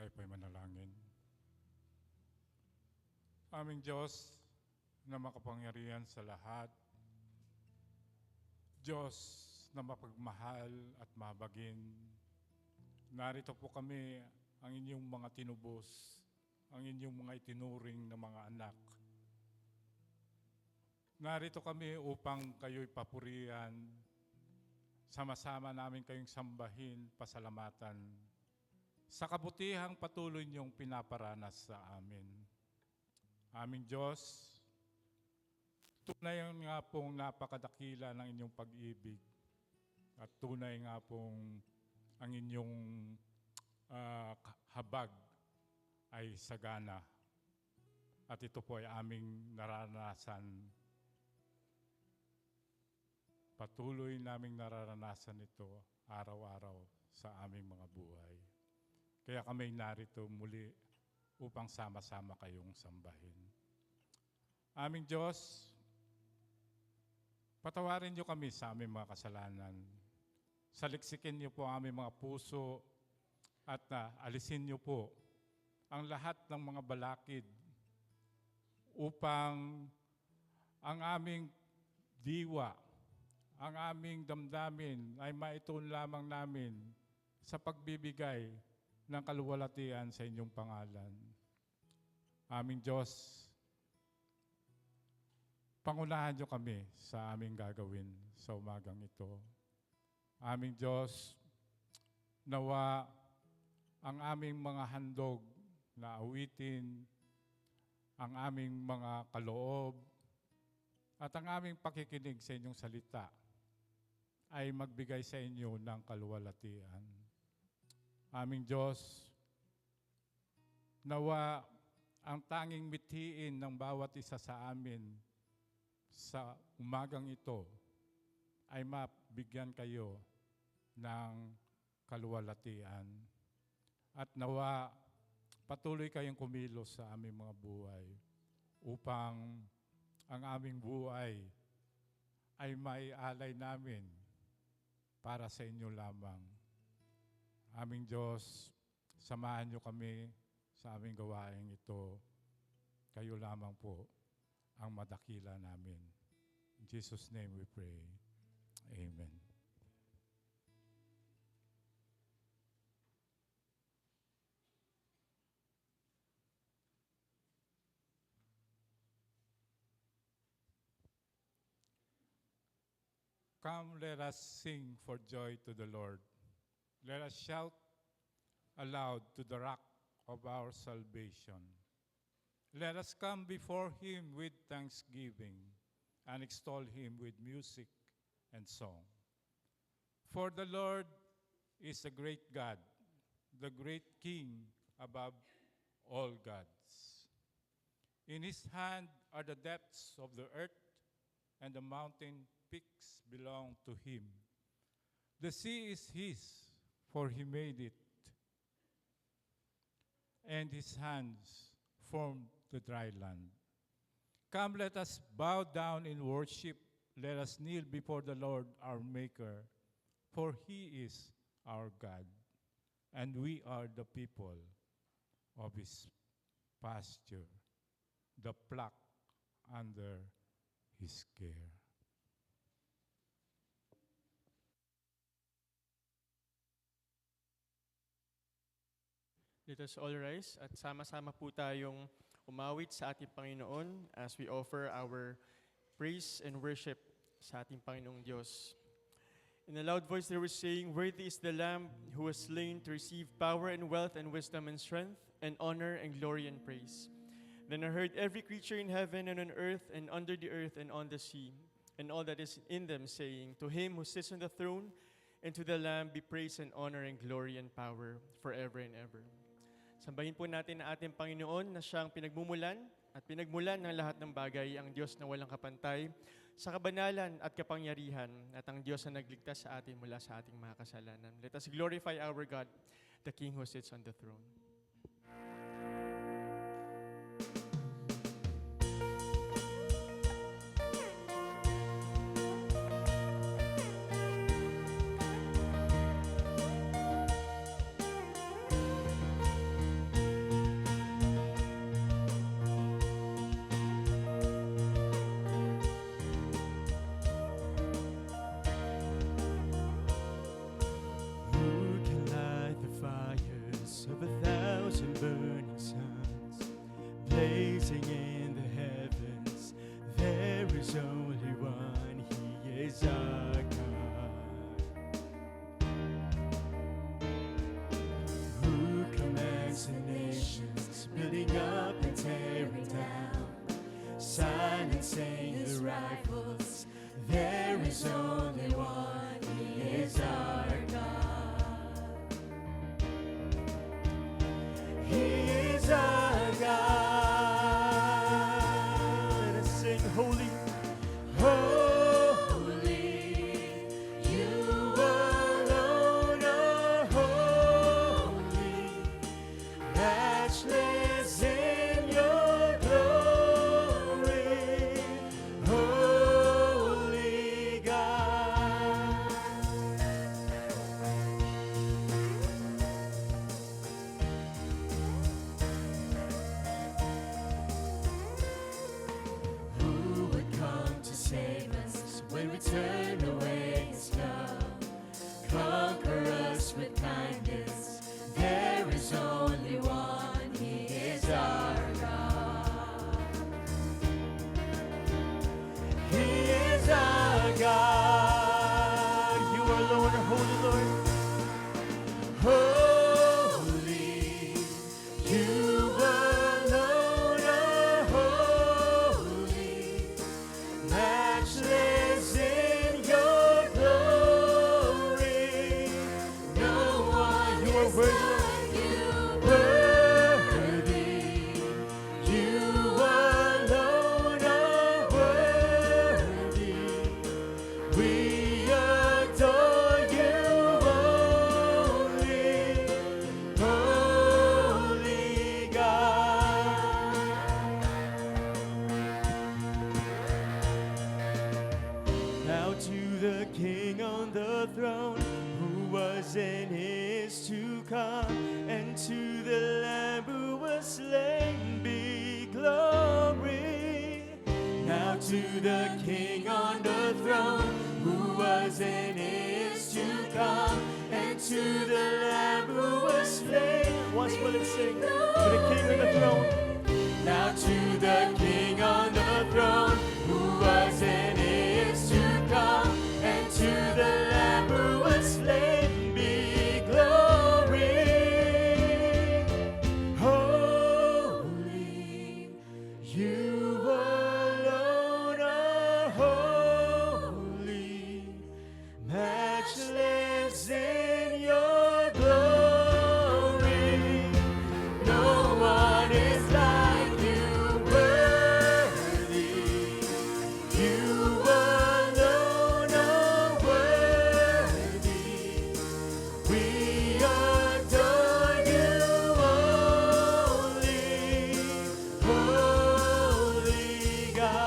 Tayo po'y manalangin. Aming Diyos na makapangyarihan sa lahat, Diyos na mapagmahal at mabagin, narito po kami ang inyong mga tinubos, ang inyong mga itinuring na mga anak. Narito kami upang kayo'y papurihan, sama-sama namin kayong sambahin, pasalamatan, sa kabutihang patuloy niyong pinaparanas sa amin. Aming Diyos, tunay nga pong napakadakila ng inyong pag-ibig at tunay nga pong ang inyong habag ay sagana. At ito po ay aming naranasan. Patuloy naming nararanasan ito araw-araw sa aming mga buhay. Kaya kami narito muli upang sama-sama kayong sambahin. Aming Diyos, patawarin niyo kami sa aming mga kasalanan. Saliksikin niyo po ang aming mga puso at alisin niyo po ang lahat ng mga balakid upang ang aming diwa, ang aming damdamin ay maituon lamang namin sa pagbibigay ng kaluwalhatian sa inyong pangalan. Aming Diyos, pangunahan niyo kami sa aming gagawin sa umagang ito. Aming Diyos, nawa ang aming mga handog na awitin, ang aming mga kaloob, at ang aming pakikinig sa inyong salita ay magbigay sa inyo ng kaluwalhatian. Aming Diyos, nawa ang tanging mithiin ng bawat isa sa amin sa umagang ito ay mabigyan kayo ng kaluwalhatian. At nawa patuloy kayong kumilos sa aming mga buhay upang ang aming buhay ay maialay namin para sa inyo lamang. Aming Diyos, samahan niyo kami sa aming gawain ito. Kayo lamang po ang madakila namin. In Jesus' name we pray. Amen. Come, let us sing for joy to the Lord. Let us shout aloud to the rock of our salvation. Let us come before him with thanksgiving and extol him with music and song. For the Lord is a great God, the great King above all gods. In his hand are the depths of the earth, and the mountain peaks belong to him. The sea is his, for he made it, and his hands formed the dry land. Come, let us bow down in worship. Let us kneel before the Lord our Maker, for he is our God, and we are the people of his pasture, the flock under his care. Let us all rise at sama-sama po tayong umawit sa ating Panginoon as we offer our praise and worship sa ating Panginoong Diyos. In a loud voice they were saying, "Worthy is the Lamb who was slain to receive power and wealth and wisdom and strength and honor and glory and praise." Then I heard every creature in heaven and on earth and under the earth and on the sea, and all that is in them, saying, "To him who sits on the throne and to the Lamb be praise and honor and glory and power forever and ever." Sambahin po natin ang ating Panginoon na siyang pinagmumulan at pinagmulan ng lahat ng bagay, ang Diyos na walang kapantay, sa kabanalan at kapangyarihan, at ang Diyos na nagligtas sa atin mula sa ating mga kasalanan. Let us glorify our God, the King who sits on the throne. us with kindness. There is only one, He is our God. He is our God. You alone are holy, Lord. Holy, you alone are holy, matchless in your glory. No one you are worthy. Like you, Worthy, you alone are worthy. We adore you only, holy God. Now to the King on the throne, who was and is to come, and to the Lamb who was slain, be glory. Now to the King on the throne, who was and is to come, and to the Lamb who was slain. Once will it sing to the King on the throne. Now to the King on the throne, who was and is to come, and to the Lamb who was slain, be glory. Holy, you alone are holy, matchless in your glory. No one is like you, worthy. You alone are worthy. We adore you only, holy God.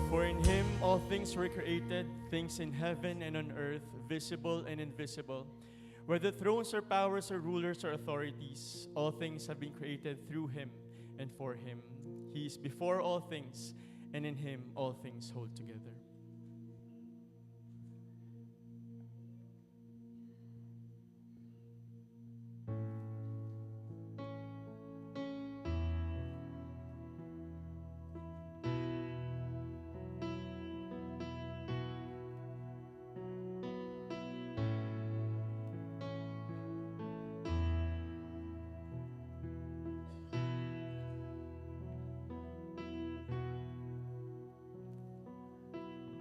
For in him all things were created, things in heaven and on earth, visible and invisible. Whether thrones or powers or rulers or authorities, all things have been created through him and for him. He is before all things, and in him all things hold together.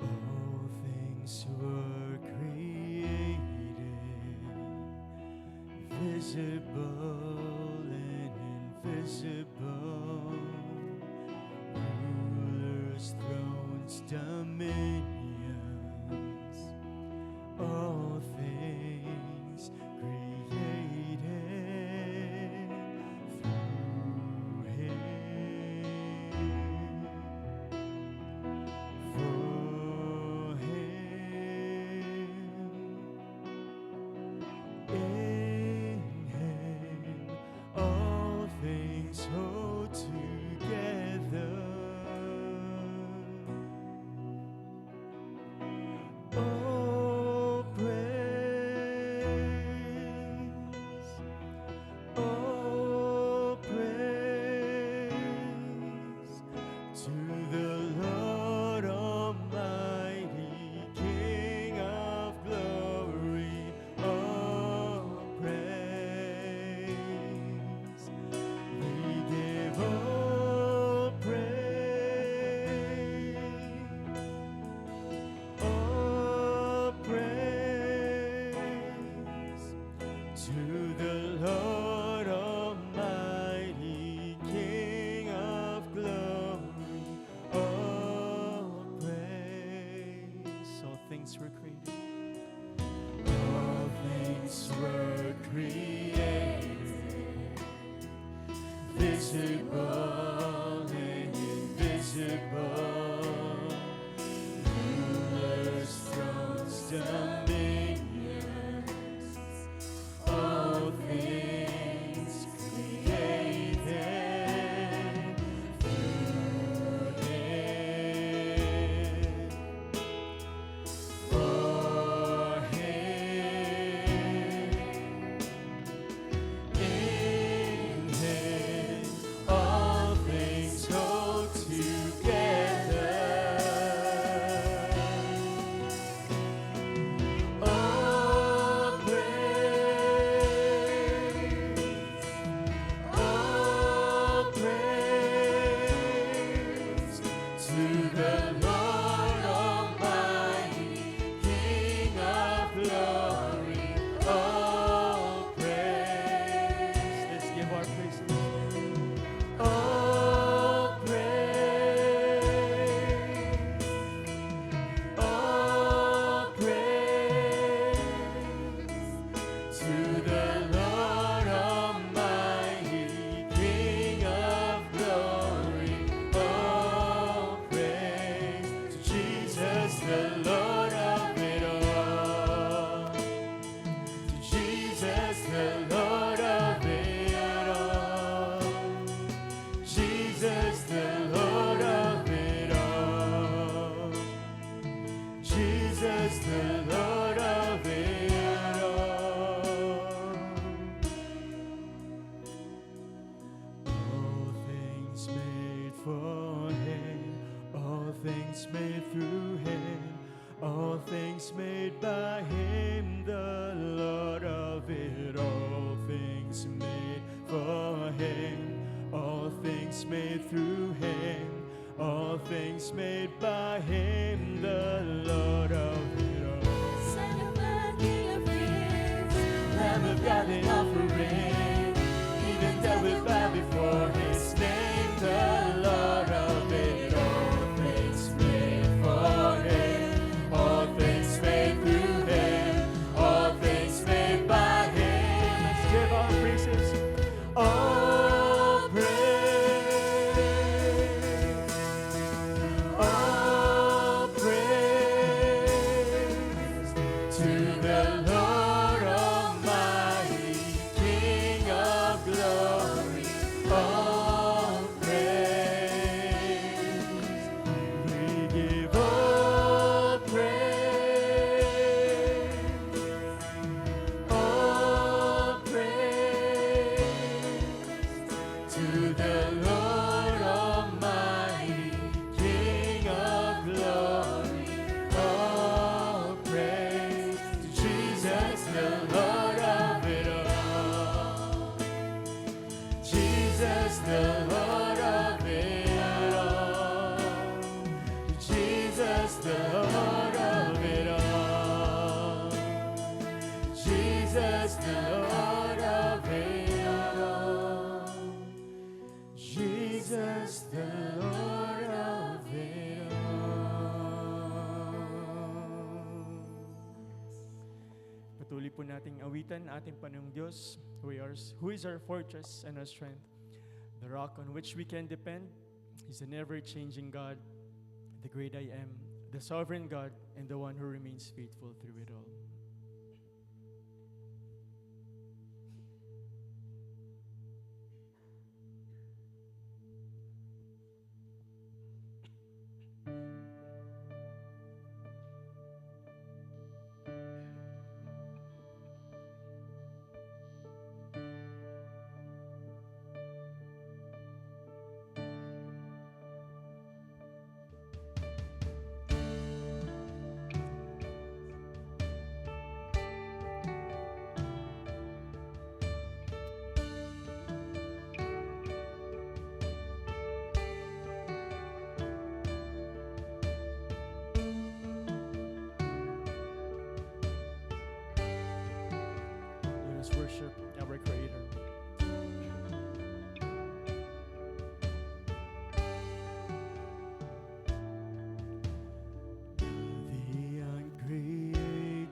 All things were created, visible and invisible. Rulers, thrones, dominions, all things created through him. For him, in him, all things hold together. Oh, praise, oh, praise to the Lord Almighty, King of glory. Oh, praise. We give all praise. All praise to the Lord Almighty, King of glory. All praise. All things were created. All things were created, visible and invisible. things made for him, all things made through him, all things made by him, the Lord of it. All things made for him, all things made through him, all things made by him, the Lord of it all. Son of man, King of kings, Lamb of God, the offering, even death will bow before his name, the Lord of it. All things made for him, all things made through him, all things made by him. Let's give our praises. All praise, all praise to the Lord Almighty, King of glory. All praise, we give all praise, all praise to the Lord Almighty, King of glory. All praise to Jesus, the Lord of it all. Jesus, the Lord of it all. Jesus, the Lord of it all. Jesus, the Lord of it all. Jesus, the Lord of it all. Patuloy po nating awitan ating Panginoong Diyos, who is our fortress and our strength, the rock on which we can depend. He's a never-changing God, the great I am, the sovereign God, and the one who remains faithful through it all. Let us worship our Creator. The uncreated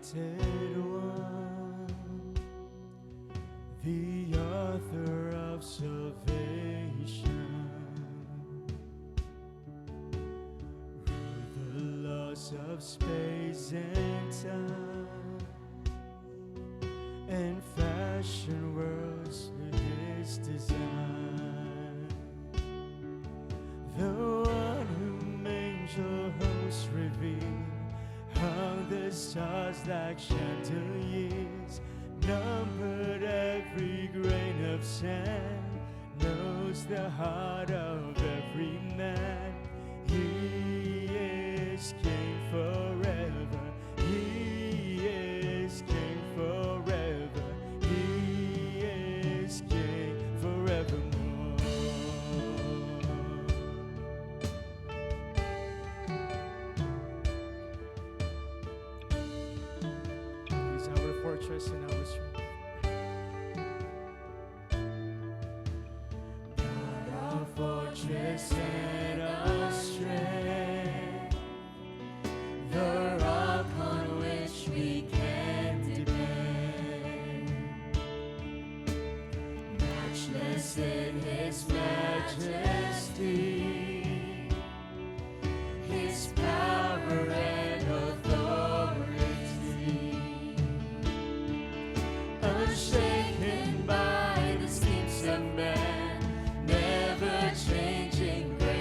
one, the author of salvation, ruled the laws of space and time, and fashion worlds with his design. The one whom angel hosts reveal, hung the stars like chandeliers, numbered every grain of sand, knows the heart of every man. He is King forever. He is King forever. He is King forevermore. He's our fortress and our strength. Our fortress and our strength, the rock on which we can depend, matchless in his majesty, his power and authority, unshaken by the schemes of man, never changing grace.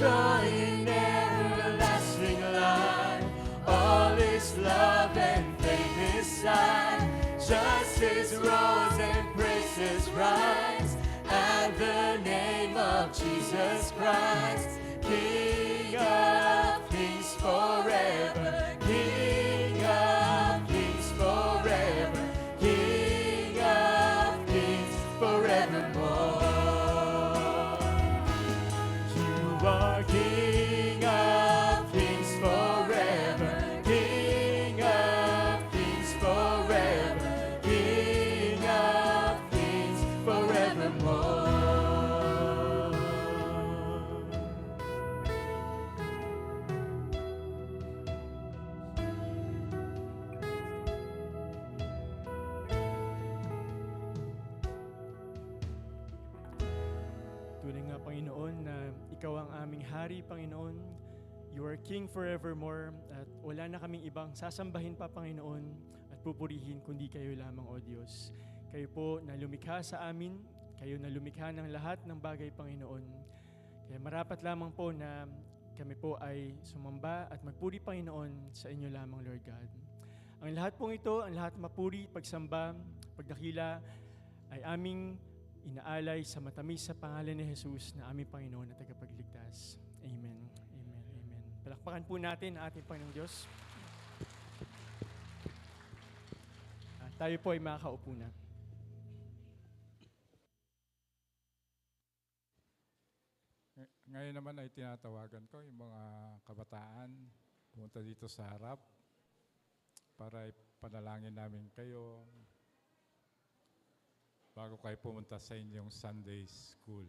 joy in everlasting life. All is love and faith beside. Justice rose and praises rise at the name of Jesus Christ. King of kings forever, King of kings forever, King of kings forevermore. You are King of kings forever, King of kings forever, King of kings forevermore. Tunay nga, Panginoon, na Ikaw ang aming Hari, Panginoon. You are King forevermore, at wala na kaming ibang sasambahin pa, Panginoon, at pupurihin kundi Kayo lamang, O Diyos. Kayo po na lumikha sa amin, Kayo na lumikha ng lahat ng bagay, Panginoon. Kaya marapat lamang po na kami po ay sumamba at magpuri, Panginoon, sa Inyo lamang, Lord God. Ang lahat pong ito, ang lahat mapuri, pagsamba, pagdakila, ay aming inaalay sa matamis sa pangalan ni Jesus na aming Panginoon at tagapagligtas. Amen. Amen. Amen. Palakpakan po natin ang ating Panginoong Diyos. Tayo po ay makakaupo na. Ngayon naman ay tinatawagan ko yung mga kabataan pumunta dito sa harap para ipanalangin namin kayo bago kayo pumunta sa inyong Sunday school.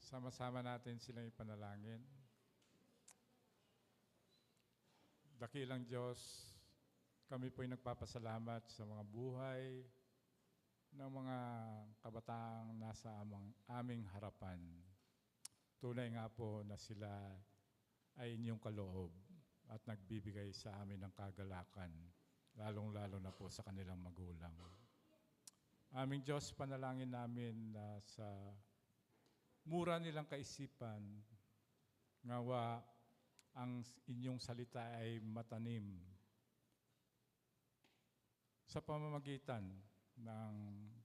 Sama-sama natin silang ipanalangin. Dakilang Diyos, kami po'y nagpapasalamat sa mga buhay ng mga kabataang nasa aming harapan. Tunay nga po na sila ay inyong kaloob at nagbibigay sa amin ng kagalakan, lalong-lalo na po sa kanilang magulang. Aming Diyos, panalangin namin na sa mura nilang kaisipan, ngawa ang inyong salita ay matanim sa pamamagitan ng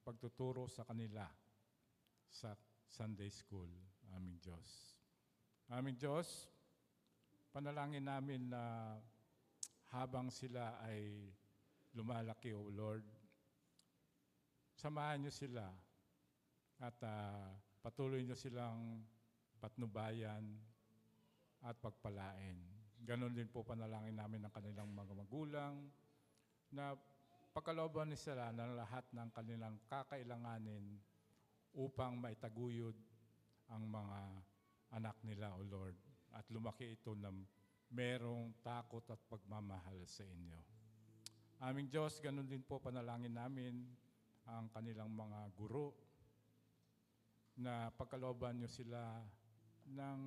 pagtuturo sa kanila sa Sunday School, aming Diyos. Aming Diyos, panalangin namin na habang sila ay lumalaki, O Lord, samahan niyo sila at patuloy niyo silang patnubayan at pagpalain. Ganon din po panalangin namin ng kanilang mga magulang na pagkalooban ni sila ng lahat ng kanilang kakailanganin upang maitaguyod ang mga anak nila, O Lord. At lumaki ito na merong takot at pagmamahal sa inyo. Aming Diyos, ganon din po panalangin namin ang kanilang mga guro na pagkalooban nyo sila ng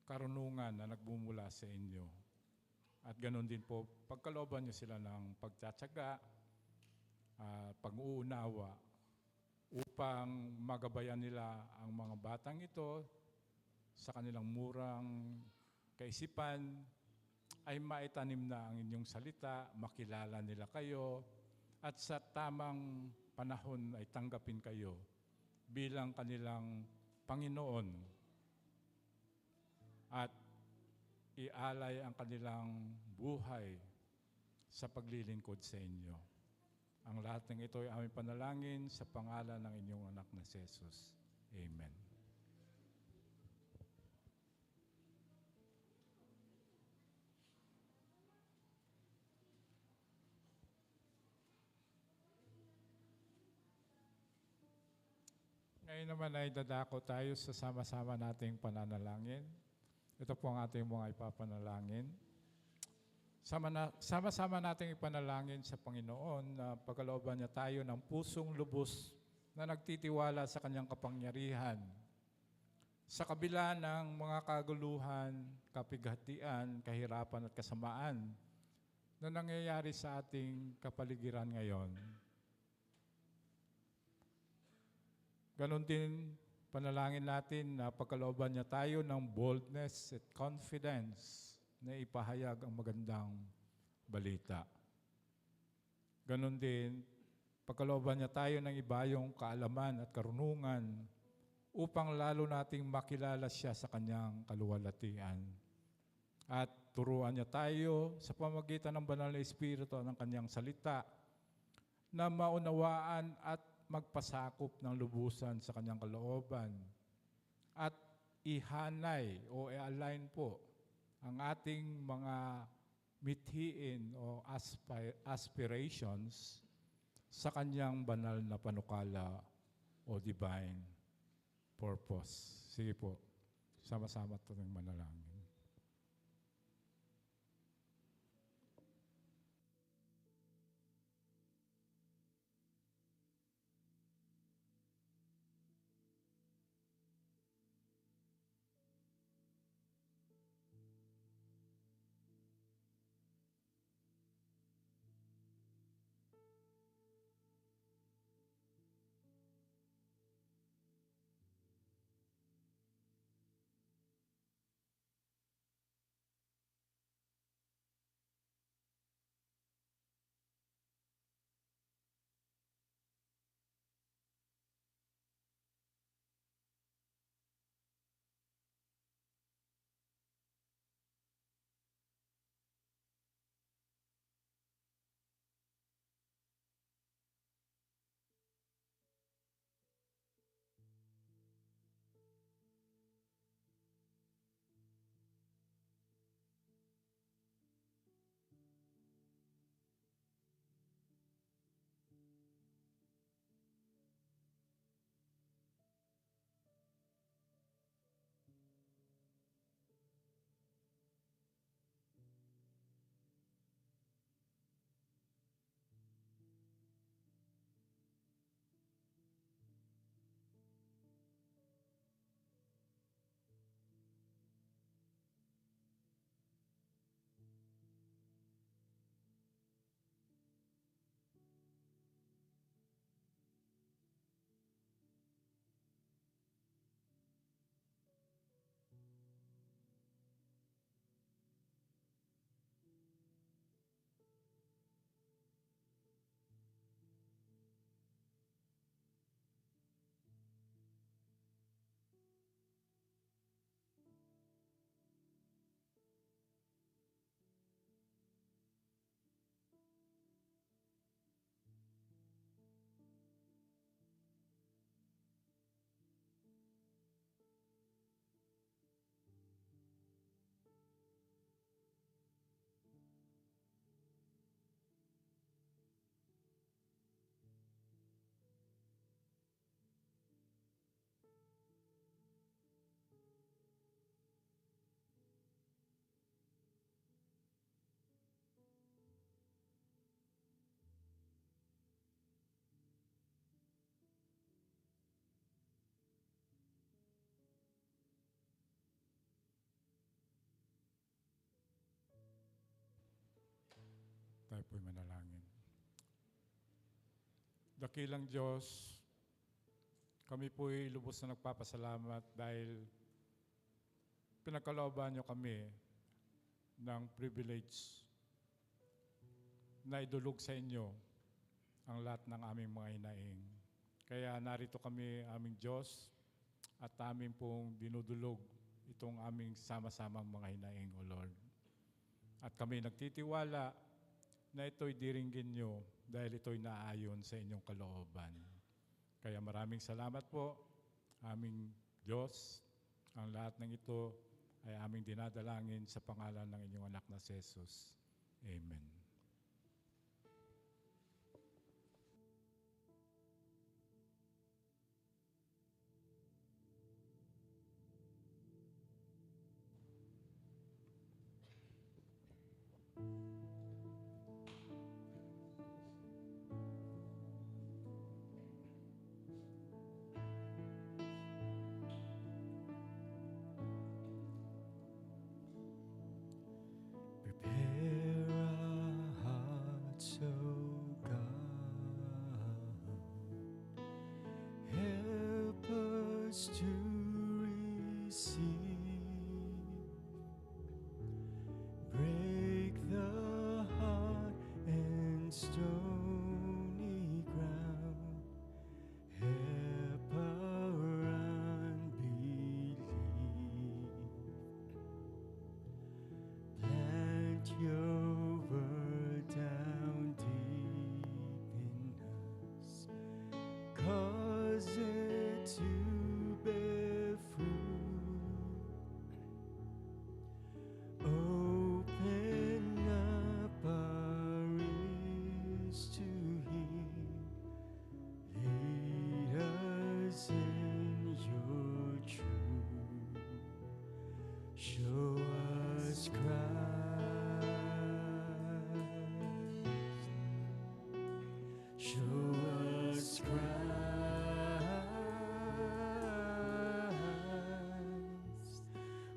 karunungan na nagbumula sa inyo. At ganoon din po, pagkalooban nyo sila ng pagtsatsaga, pag-uunawa, upang magabayan nila ang mga batang ito sa kanilang murang kaisipan, ay maitanim na ang inyong salita, makilala nila kayo, at sa tamang panahon ay tanggapin kayo bilang kanilang Panginoon at ialay ang kanilang buhay sa paglilingkod sa inyo. Ang lahat ng ito ay aming panalangin sa pangalan ng inyong anak na si Jesus. Amen. Ngayon naman ay dadako tayo sa sama-sama nating pananalangin. Ito po ang ating mga ipapanalangin. Sama-sama nating ipanalangin sa Panginoon na pagkalooban niya tayo ng pusong lubos na nagtitiwala sa kanyang kapangyarihan. Sa kabila ng mga kaguluhan, kapighatian, kahirapan at kasamaan na nangyayari sa ating kapaligiran ngayon. Ganon din panalangin natin na pagkalooban niya tayo ng boldness at confidence na ipahayag ang magandang balita. Ganon din, pagkalooban niya tayo ng ibayong kaalaman at karunungan upang lalo nating makilala siya sa kanyang kaluwalhatian. At turuan niya tayo sa pamamagitan ng banal na Espiritu ng kanyang salita na maunawaan at magpasakop ng lubusan sa kanyang kalooban at ihanay o i-align po ang ating mga mithiin o aspirations sa kanyang banal na panukala o divine purpose. Sige po, sama-sama tayong manalangin. Tayo po'y manalangin. Dakilang Diyos, kami po'y lubos na nagpapasalamat dahil pinagkalooban niyo kami ng privilege na idulog sa inyo ang lahat ng aming mga hinaing. Kaya narito kami, aming Diyos, at aming pong dinudulog itong aming sama-samang mga hinaing, O Lord. At kami nagtitiwala na ito'y diringgin nyo dahil ito'y naayon sa inyong kalooban. Kaya maraming salamat po, aming Diyos. Ang lahat ng ito ay aming dinadalangin sa pangalan ng inyong anak na si Jesus. Amen. to receive. Break the hard and stony ground. Help our unbelief. Plant your word down deep in us. Cause it to bear fruit. Open up our ears to hear. Lead us in your truth. Show us Christ. Show us Christ.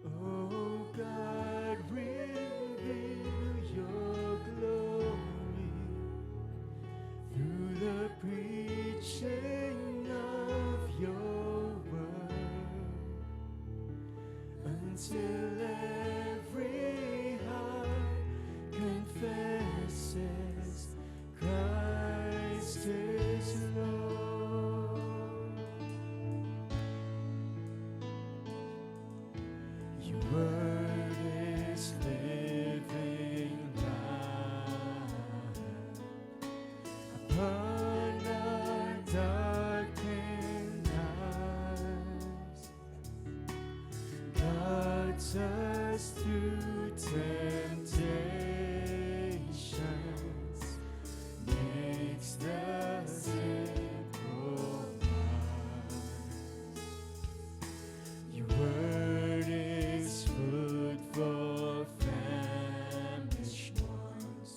Oh God, reveal your glory through the preaching of your word, until every heart confesses Christ is Lord. Your word is living light upon our darkened eyes. Guides us through temptations, makes the simple wise. Your word is food for famished ones,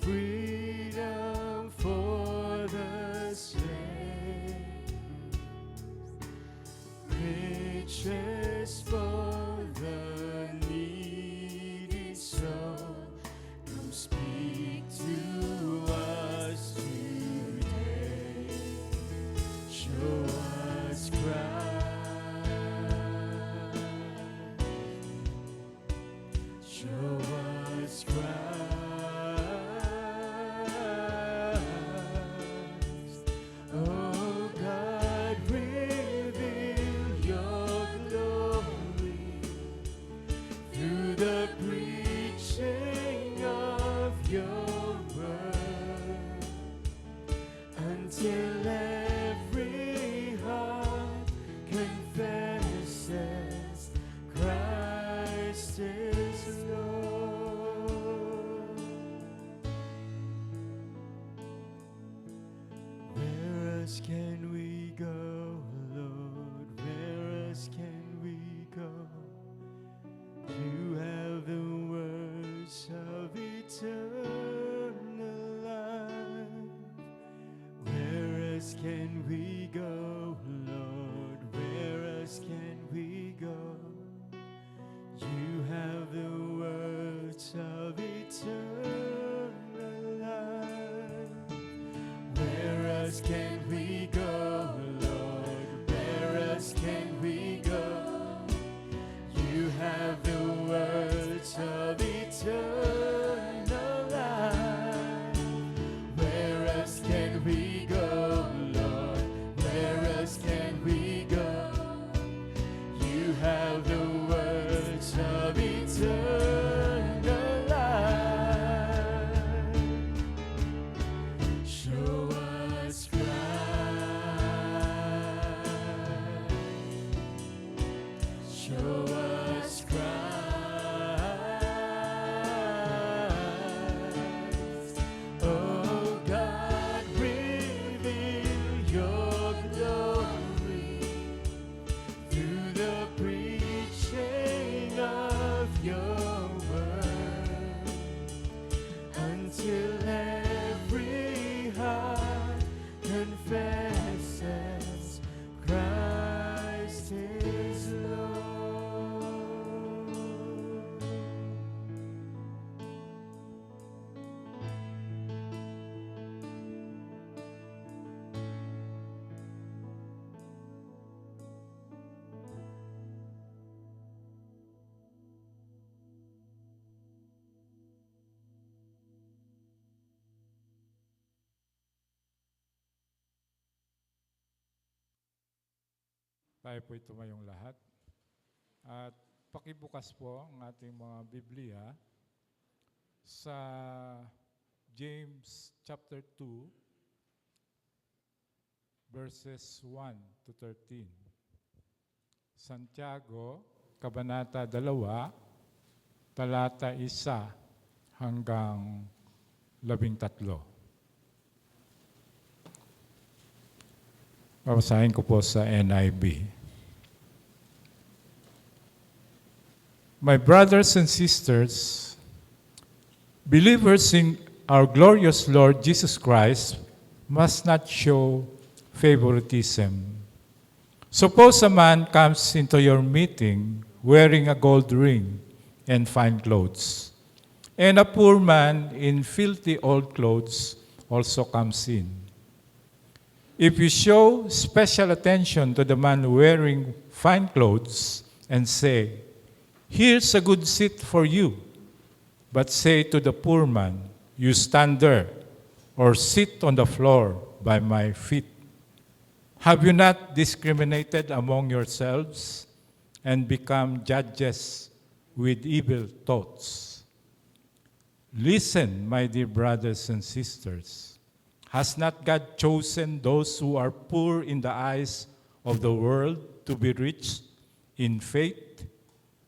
freedom for the slave, riches for the needy soul. Come speak to us today. Show us Christ. Show us Christ. Oh God, reveal your glory through the preaching of your word, until every heart confesses Christ is Lord. Where else can we go, Lord? Where else can we go? You have the words of eternal life. Where else can we go, Lord? Where else can we go? You have the words of eternal life. Where else can we go, Lord? Where else can we go? You have the words of eternal life. Where else can we go, Lord? Where Tayo po'y tumayong lahat. At pakibukas po ang ating mga Biblia sa James chapter 2, verses 1 to 13. Santiago, Kabanata 2, talata 1 hanggang 13. Babasahin ko po sa NIV. My brothers and sisters, believers in our glorious Lord Jesus Christ must not show favoritism. Suppose a man comes into your meeting wearing a gold ring and fine clothes, and a poor man in filthy old clothes also comes in. If you show special attention to the man wearing fine clothes and say, "Here's a good seat for you," but say to the poor man, "You stand there," or "Sit on the floor by my feet," have you not discriminated among yourselves and become judges with evil thoughts? Listen, my dear brothers and sisters. Has not God chosen those who are poor in the eyes of the world to be rich in faith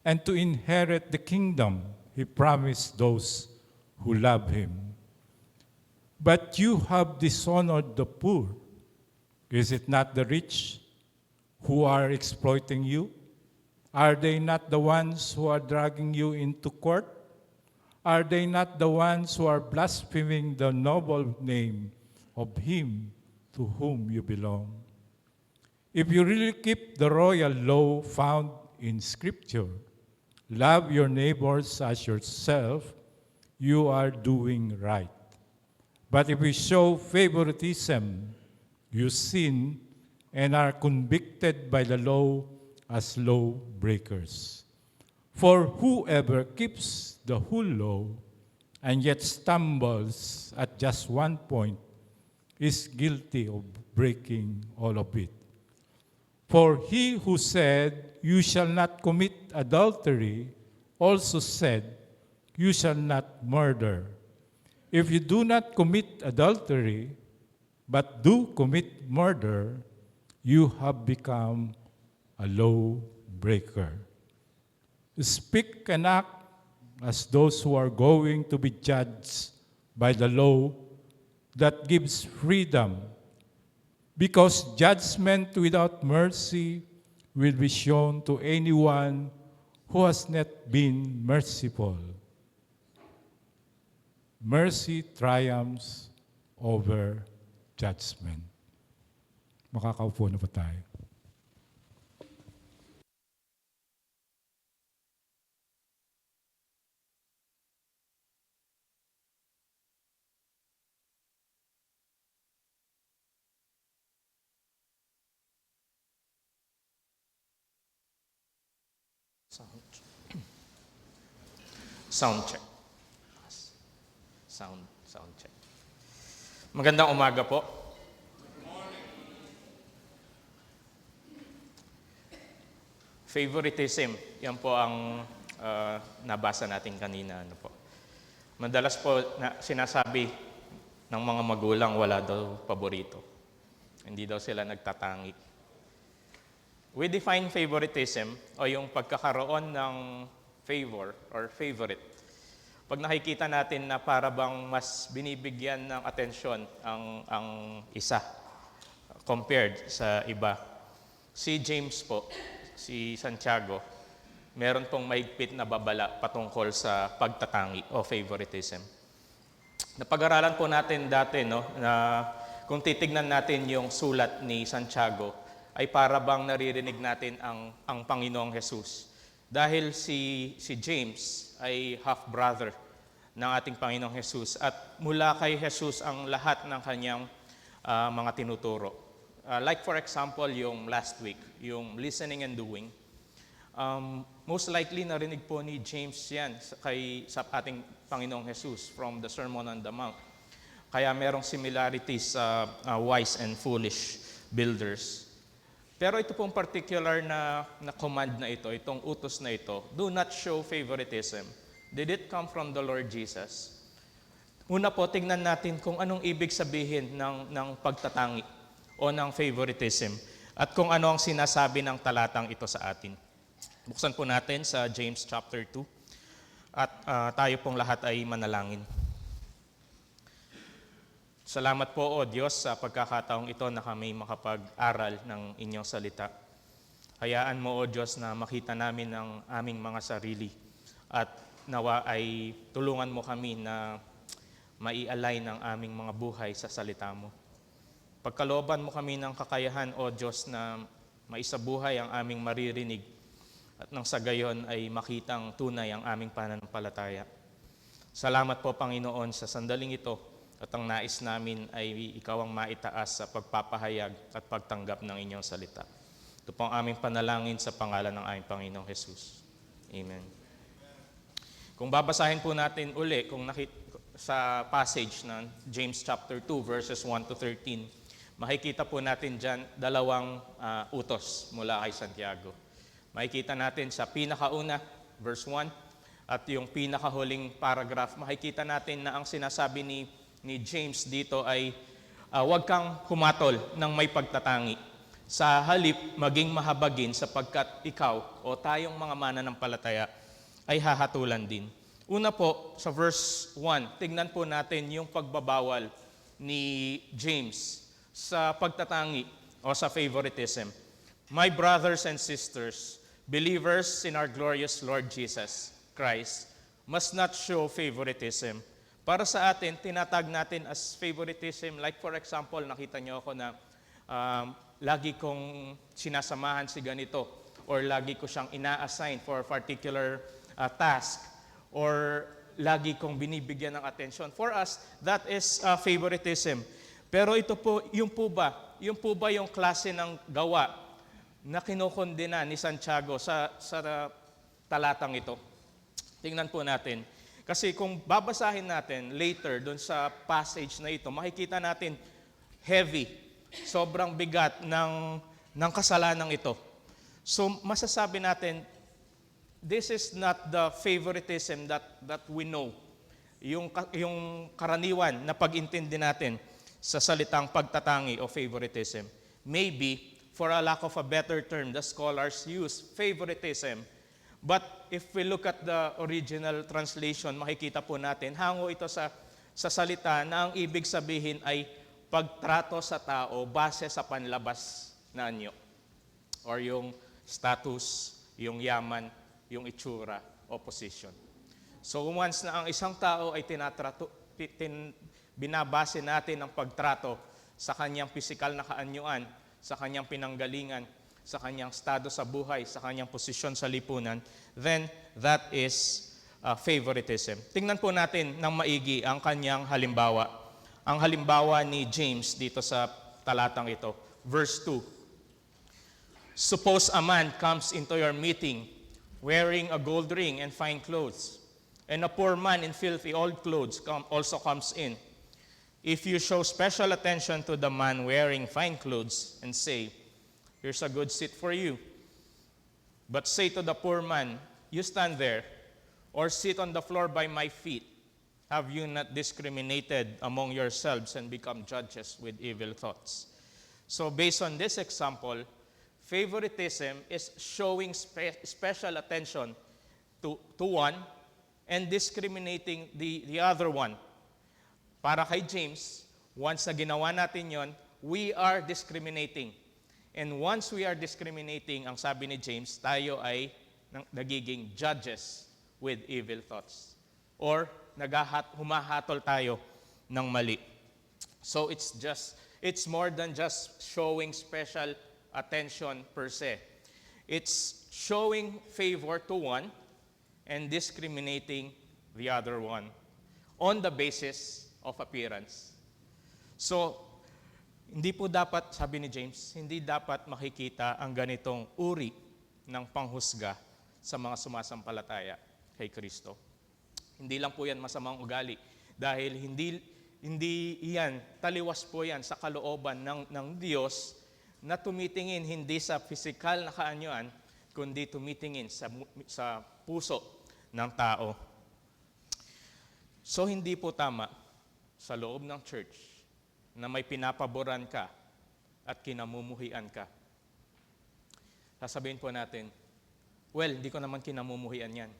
and to inherit the kingdom He promised those who love Him? But you have dishonored the poor. Is it not the rich who are exploiting you? Are they not the ones who are dragging you into court? Are they not the ones who are blaspheming the noble name of Him to whom you belong? If you really keep the royal law found in Scripture, love your neighbors as yourself, you are doing right. But if you show favoritism, you sin and are convicted by the law as law breakers. For whoever keeps the whole law and yet stumbles at just one point is guilty of breaking all of it. For he who said, "You shall not commit adultery," also said, "You shall not murder." If you do not commit adultery, but do commit murder, you have become a law breaker. Speak and act as those who are going to be judged by the law that gives freedom, because judgment without mercy will be shown to anyone who has not been merciful. Mercy triumphs over judgment. Makakaupo na po tayo. Sound check. Sound check. Magandang umaga po. Favoritism, yan po ang nabasa natin kanina. Ano po. Madalas po sinasabi ng mga magulang wala daw paborito. Hindi daw sila nagtatangi. We define favoritism o yung pagkakaroon ng favor or favorite. Pag nakikita natin na para bang mas binibigyan ng atensyon ang isa compared sa iba. Si James po, si Santiago, meron pong maigpit na babala patungkol sa pagtatangi o favoritism. Napag-aralan po natin dati na kung titignan natin yung sulat ni Santiago, ay para bang naririnig natin ang Panginoong Jesus. Dahil si James ay half-brother ng ating Panginoong Jesus at mula kay Jesus ang lahat ng kanyang mga tinuturo. Like for example, yung last week, yung listening and doing. Most likely narinig po ni James yan sa ating Panginoong Jesus from the Sermon on the Mount. Kaya merong similarities sa wise and foolish builders. Pero ito pong particular na command na ito, itong utos na ito, do not show favoritism. Did it come from the Lord Jesus? Una po, tingnan natin kung anong ibig sabihin ng pagtatangi o ng favoritism at kung ano ang sinasabi ng talatang ito sa atin. Buksan po natin sa James chapter 2 at tayo pong lahat ay manalangin. Salamat po, O Diyos, sa pagkakataong ito na kami makapag-aral ng inyong salita. Hayaan mo, O Diyos, na makita namin ang aming mga sarili at nawa ay tulungan mo kami na mai-align ang aming mga buhay sa salita mo. Pagkalooban mo kami ng kakayahan, O Diyos, na maisabuhay ang aming maririnig at nang sa gayon ay makitang tunay ang aming pananampalataya. Salamat po, Panginoon, sa sandaling ito at ang nais namin ay ikaw ang maitaas sa pagpapahayag at pagtanggap ng inyong salita. Ito po ang aming panalangin sa pangalan ng aming Panginoong Jesus. Amen. Kung babasahin po natin uli, sa passage ng James chapter 2 verses 1 to 13, makikita po natin dyan dalawang utos mula kay Santiago. Makikita natin sa pinakauna, verse 1, at yung pinakahuling paragraph, makikita natin na ang sinasabi ni James dito ay huwag kang humatol ng may pagtatangi. Sa halip, maging mahabagin sapagkat ikaw o tayong mga mananampalataya ay hahatulan din. Una po, sa verse 1, tignan po natin yung pagbabawal ni James sa pagtatangi o sa favoritism. My brothers and sisters, believers in our glorious Lord Jesus Christ, must not show favoritism. Para sa atin, tinatag natin as favoritism. Like for example, nakita niyo ako na lagi kong sinasamahan si ganito or lagi ko siyang ina-assign for a particular task or lagi kong binibigyan ng attention. For us, that is favoritism. Pero ito po, yung po ba yung klase ng gawa na kinokondena ni Santiago sa talatang ito? Tingnan po natin. Kasi kung babasahin natin later doon sa passage na ito, makikita natin heavy, sobrang bigat ng kasalanan ito. So masasabi natin, this is not the favoritism that we know. Yung karaniwan na pag-intindi natin sa salitang pagtatangi o favoritism. Maybe, for a lack of a better term, the scholars use favoritism. But if we look at the original translation, makikita po natin, hango ito sa salita na ang ibig sabihin ay pagtrato sa tao base sa panlabas na anyo. Or yung status, yung yaman, yung itsura o position. So once na ang isang tao ay binabase natin ang pagtrato sa kanyang pisikal na kaanyuan, sa kanyang pinanggalingan, sa kanyang estado sa buhay, sa kanyang posisyon sa lipunan, then that is favoritism. Tingnan po natin ng maigi ang kanyang halimbawa. Ang halimbawa ni James dito sa talatang ito. Verse 2. Suppose a man comes into your meeting wearing a gold ring and fine clothes, and a poor man in filthy old clothes also comes in. If you show special attention to the man wearing fine clothes and say, here's a good seat for you, but say to the poor man, you stand there, or sit on the floor by my feet, have you not discriminated among yourselves and become judges with evil thoughts? So based on this example, favoritism is showing special attention to one and discriminating the other one. Para kay James, once na ginawa natin yon, we are discriminating. And once we are discriminating, ang sabi ni James, tayo ay nagiging judges with evil thoughts. Or humahatol tayo ng mali. So it's more than just showing special attention per se. It's showing favor to one and discriminating the other one on the basis of appearance. So, hindi po dapat, sabi ni James, hindi dapat makikita ang ganitong uri ng panghusga sa mga sumasampalataya kay Kristo. Hindi lang po yan masamang ugali dahil hindi yan, taliwas po yan sa kalooban ng Diyos na tumitingin hindi sa physical na kaanyuan, kundi tumitingin sa puso ng tao. So hindi po tama sa loob ng church na may pinapaboran ka at kinamumuhian ka. Sasabihin po natin, well, hindi ko naman kinamumuhian yan.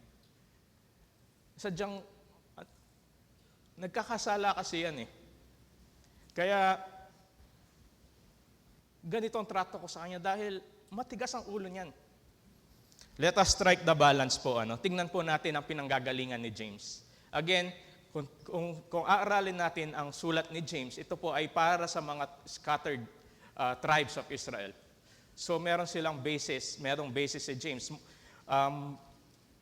Sadyang, nagkakasala kasi yan eh. Kaya, ganito ang trato ko sa kanya dahil matigas ang ulo niyan. Let us strike the balance po. Tingnan po natin ang pinanggagalingan ni James. Again, kung aaralin natin ang sulat ni James, ito po ay para sa mga scattered tribes of Israel. So meron silang basis, merong basis si James.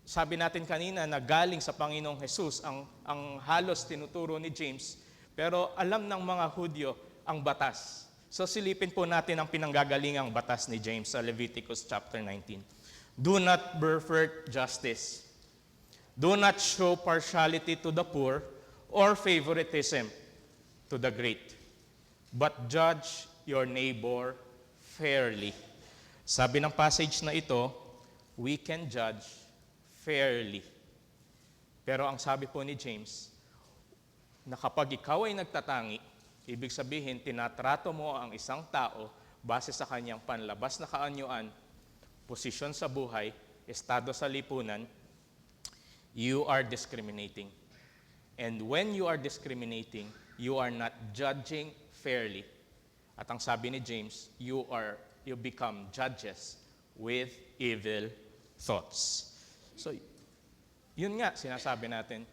Sabi natin kanina na galing sa Panginoong Jesus ang halos tinuturo ni James, pero alam ng mga Hudyo ang batas. So silipin po natin ang pinanggagalingang batas ni James sa Leviticus chapter 19. Do not pervert justice. Do not show partiality to the poor or favoritism to the great, but judge your neighbor fairly. Sabi ng passage na ito, we can judge fairly. Pero ang sabi po ni James, na kapag ikaw ay nagtatangi, ibig sabihin, tinatrato mo ang isang tao base sa kanyang panlabas na kaanyuan, posisyon sa buhay, estado sa lipunan, you are discriminating. And when you are discriminating, you are not judging fairly. At ang sabi ni James, you become judges with evil thoughts. So, yun nga, sinasabi natin,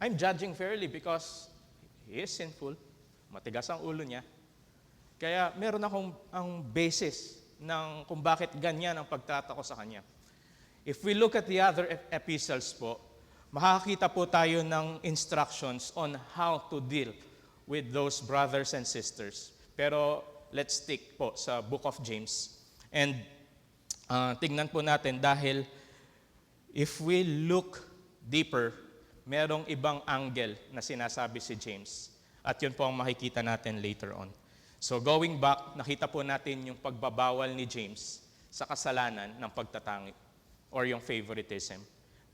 I'm judging fairly because he is sinful, matigas ang ulo niya. Kaya meron akong ang basis ng kung bakit ganyan ang pagtrato ko sa kanya. If we look at the other epistles po, makakita po tayo ng instructions on how to deal with those brothers and sisters. Pero let's stick po sa book of James. And tignan po natin dahil if we look deeper, merong ibang angle na sinasabi si James. At yun po ang makikita natin later on. So going back, nakita po natin yung pagbabawal ni James sa kasalanan ng pagtatangi or yung favoritism.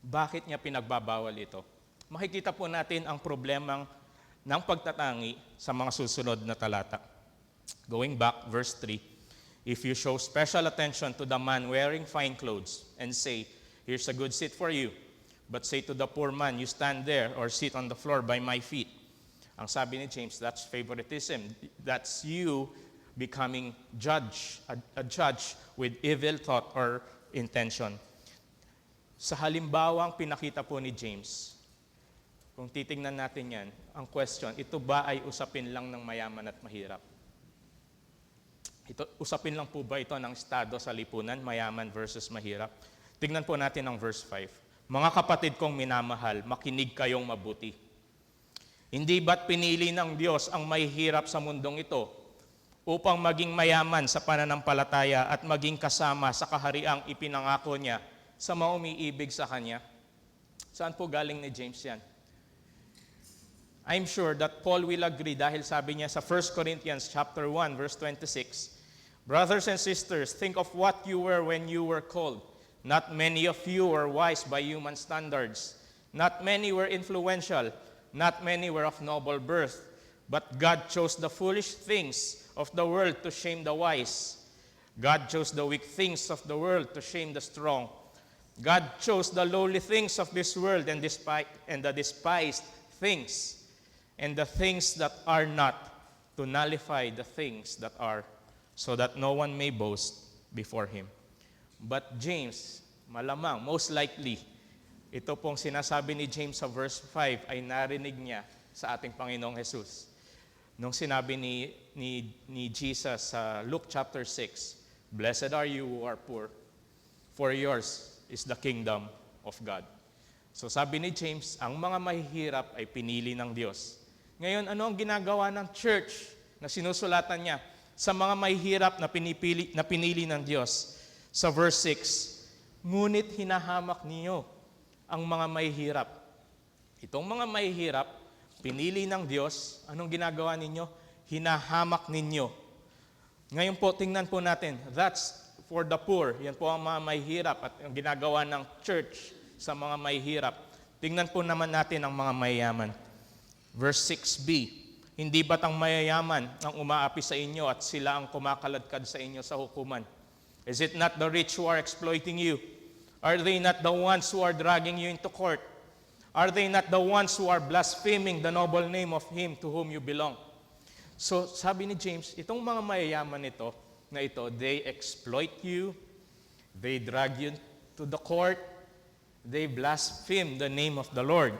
Bakit niya pinagbabawal ito? Makikita po natin ang problemang ng pagtatangi sa mga susunod na talata. Going back, verse 3, if you show special attention to the man wearing fine clothes and say, here's a good seat for you, but say to the poor man, you stand there or sit on the floor by my feet. Ang sabi ni James, that's favoritism. That's you becoming a judge with evil thought or intention. Sa halimbawang pinakita po ni James, kung titingnan natin yan, ang question, ito ba ay usapin lang ng mayaman at mahirap? Usapin lang po ba ito ng estado sa lipunan, mayaman versus mahirap? Tingnan po natin ang verse 5. Mga kapatid kong minamahal, makinig kayong mabuti. Hindi ba't pinili ng Diyos ang mahihirap sa mundong ito upang maging mayaman sa pananampalataya at maging kasama sa kahariang ipinangako niya sa mga umiibig sa Kanya? Saan po galing ni James yan? I'm sure that Paul will agree dahil sabi niya sa 1 Corinthians chapter 1 verse 26, brothers and sisters, think of what you were when you were called. Not many of you were wise by human standards. Not many were influential. Not many were of noble birth. But God chose the foolish things of the world to shame the wise. God chose the weak things of the world to shame the strong. God chose the lowly things of this world and the despised things and the things that are not to nullify the things that are, so that no one may boast before Him. But James, malamang, most likely, ito pong sinasabi ni James sa verse 5 ay narinig niya sa ating Panginoong Jesus. Nung sinabi ni Jesus sa Luke chapter 6, blessed are you who are poor, for yours is the kingdom of God. So sabi ni James, ang mga mahihirap ay pinili ng Diyos. Ngayon, ano ang ginagawa ng church na sinusulatan niya sa mga mahihirap na pinili ng Diyos? Sa verse 6, ngunit hinahamak niyo ang mga mahihirap. Itong mga mahihirap, pinili ng Diyos, anong ginagawa ninyo? Hinahamak ninyo. Ngayon po, tingnan po natin, that's for the poor. Yan po ang mga may hirap at ang ginagawa ng church sa mga may hirap. Tingnan po naman natin ang mga mayayaman. Verse 6b, hindi ba't ang mayayaman ang umaapi sa inyo at sila ang kumakaladkad sa inyo sa hukuman? Is it not the rich who are exploiting you? Are they not the ones who are dragging you into court? Are they not the ones who are blaspheming the noble name of Him to whom you belong? So, sabi ni James, itong mga mayayaman na ito, they exploit you, they drag you to the court, they blaspheme the name of the Lord.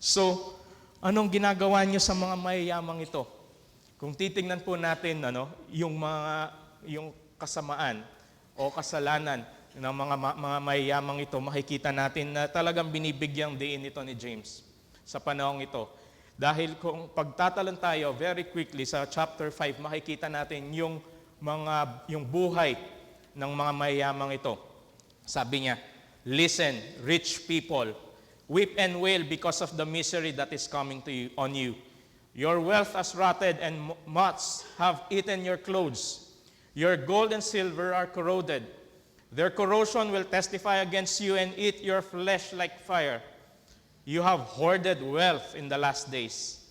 So, anong ginagawa niyo sa mga mayayamang ito? Kung titingnan po natin yung kasamaan o kasalanan ng mga mayayamang ito, makikita natin na talagang binibigyang diin ito ni James sa panahong ito. Dahil kung pagtatalan tayo very quickly sa chapter 5, makikita natin yung buhay ng mga mayayamang ito. Sabi niya, listen, rich people, weep and wail because of the misery that is coming on you. Your wealth has rotted and moths have eaten your clothes. Your gold and silver are corroded. Their corrosion will testify against you and eat your flesh like fire. You have hoarded wealth in the last days.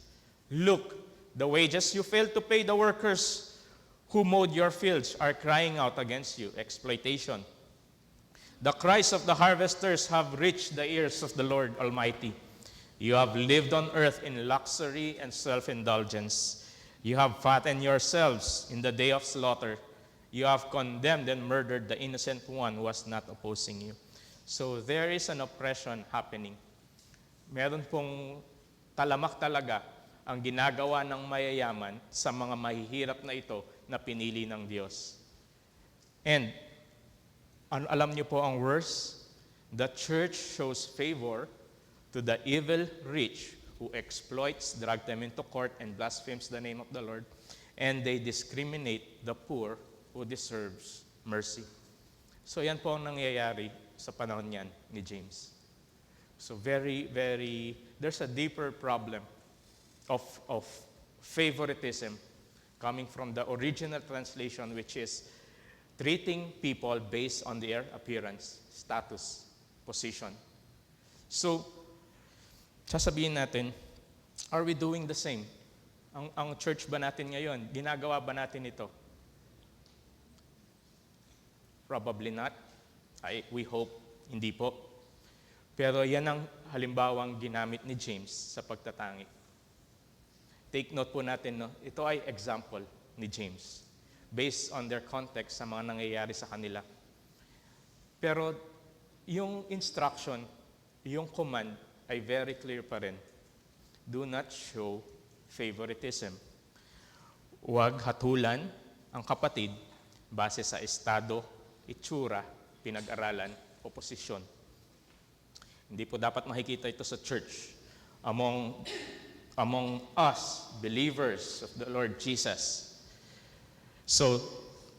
Look, the wages you failed to pay the workers who mowed your fields are crying out against you. Exploitation. The cries of the harvesters have reached the ears of the Lord Almighty. You have lived on earth in luxury and self-indulgence. You have fattened yourselves in the day of slaughter. You have condemned and murdered the innocent one who was not opposing you. So there is an oppression happening. Meron pong talamak talaga ang ginagawa ng mayayaman sa mga mahihirap na ito na pinili ng Diyos. And alam niyo po ang worse? The church shows favor to the evil rich who exploits, drag them into court, and blasphemes the name of the Lord, and they discriminate the poor who deserves mercy. So yan po ang nangyayari sa panahon niyan ni James. So there's a deeper problem of favoritism coming from the original translation, which is treating people based on their appearance, status, position. So, sasabihin natin, are we doing the same? Ang church ba natin ngayon, ginagawa ba natin ito? Probably not. We hope hindi po. Pero yan ang halimbawang ginamit ni James sa pagtatangi. Take note po natin, ito ay example ni James based on their context sa mga nangyayari sa kanila. Pero yung instruction, yung command ay very clear pa rin. Do not show favoritism. Huwag hatulan ang kapatid base sa estado, itsura, pinag-aralan o posisyon. Hindi po dapat makikita ito sa church among us, believers of the Lord Jesus. So,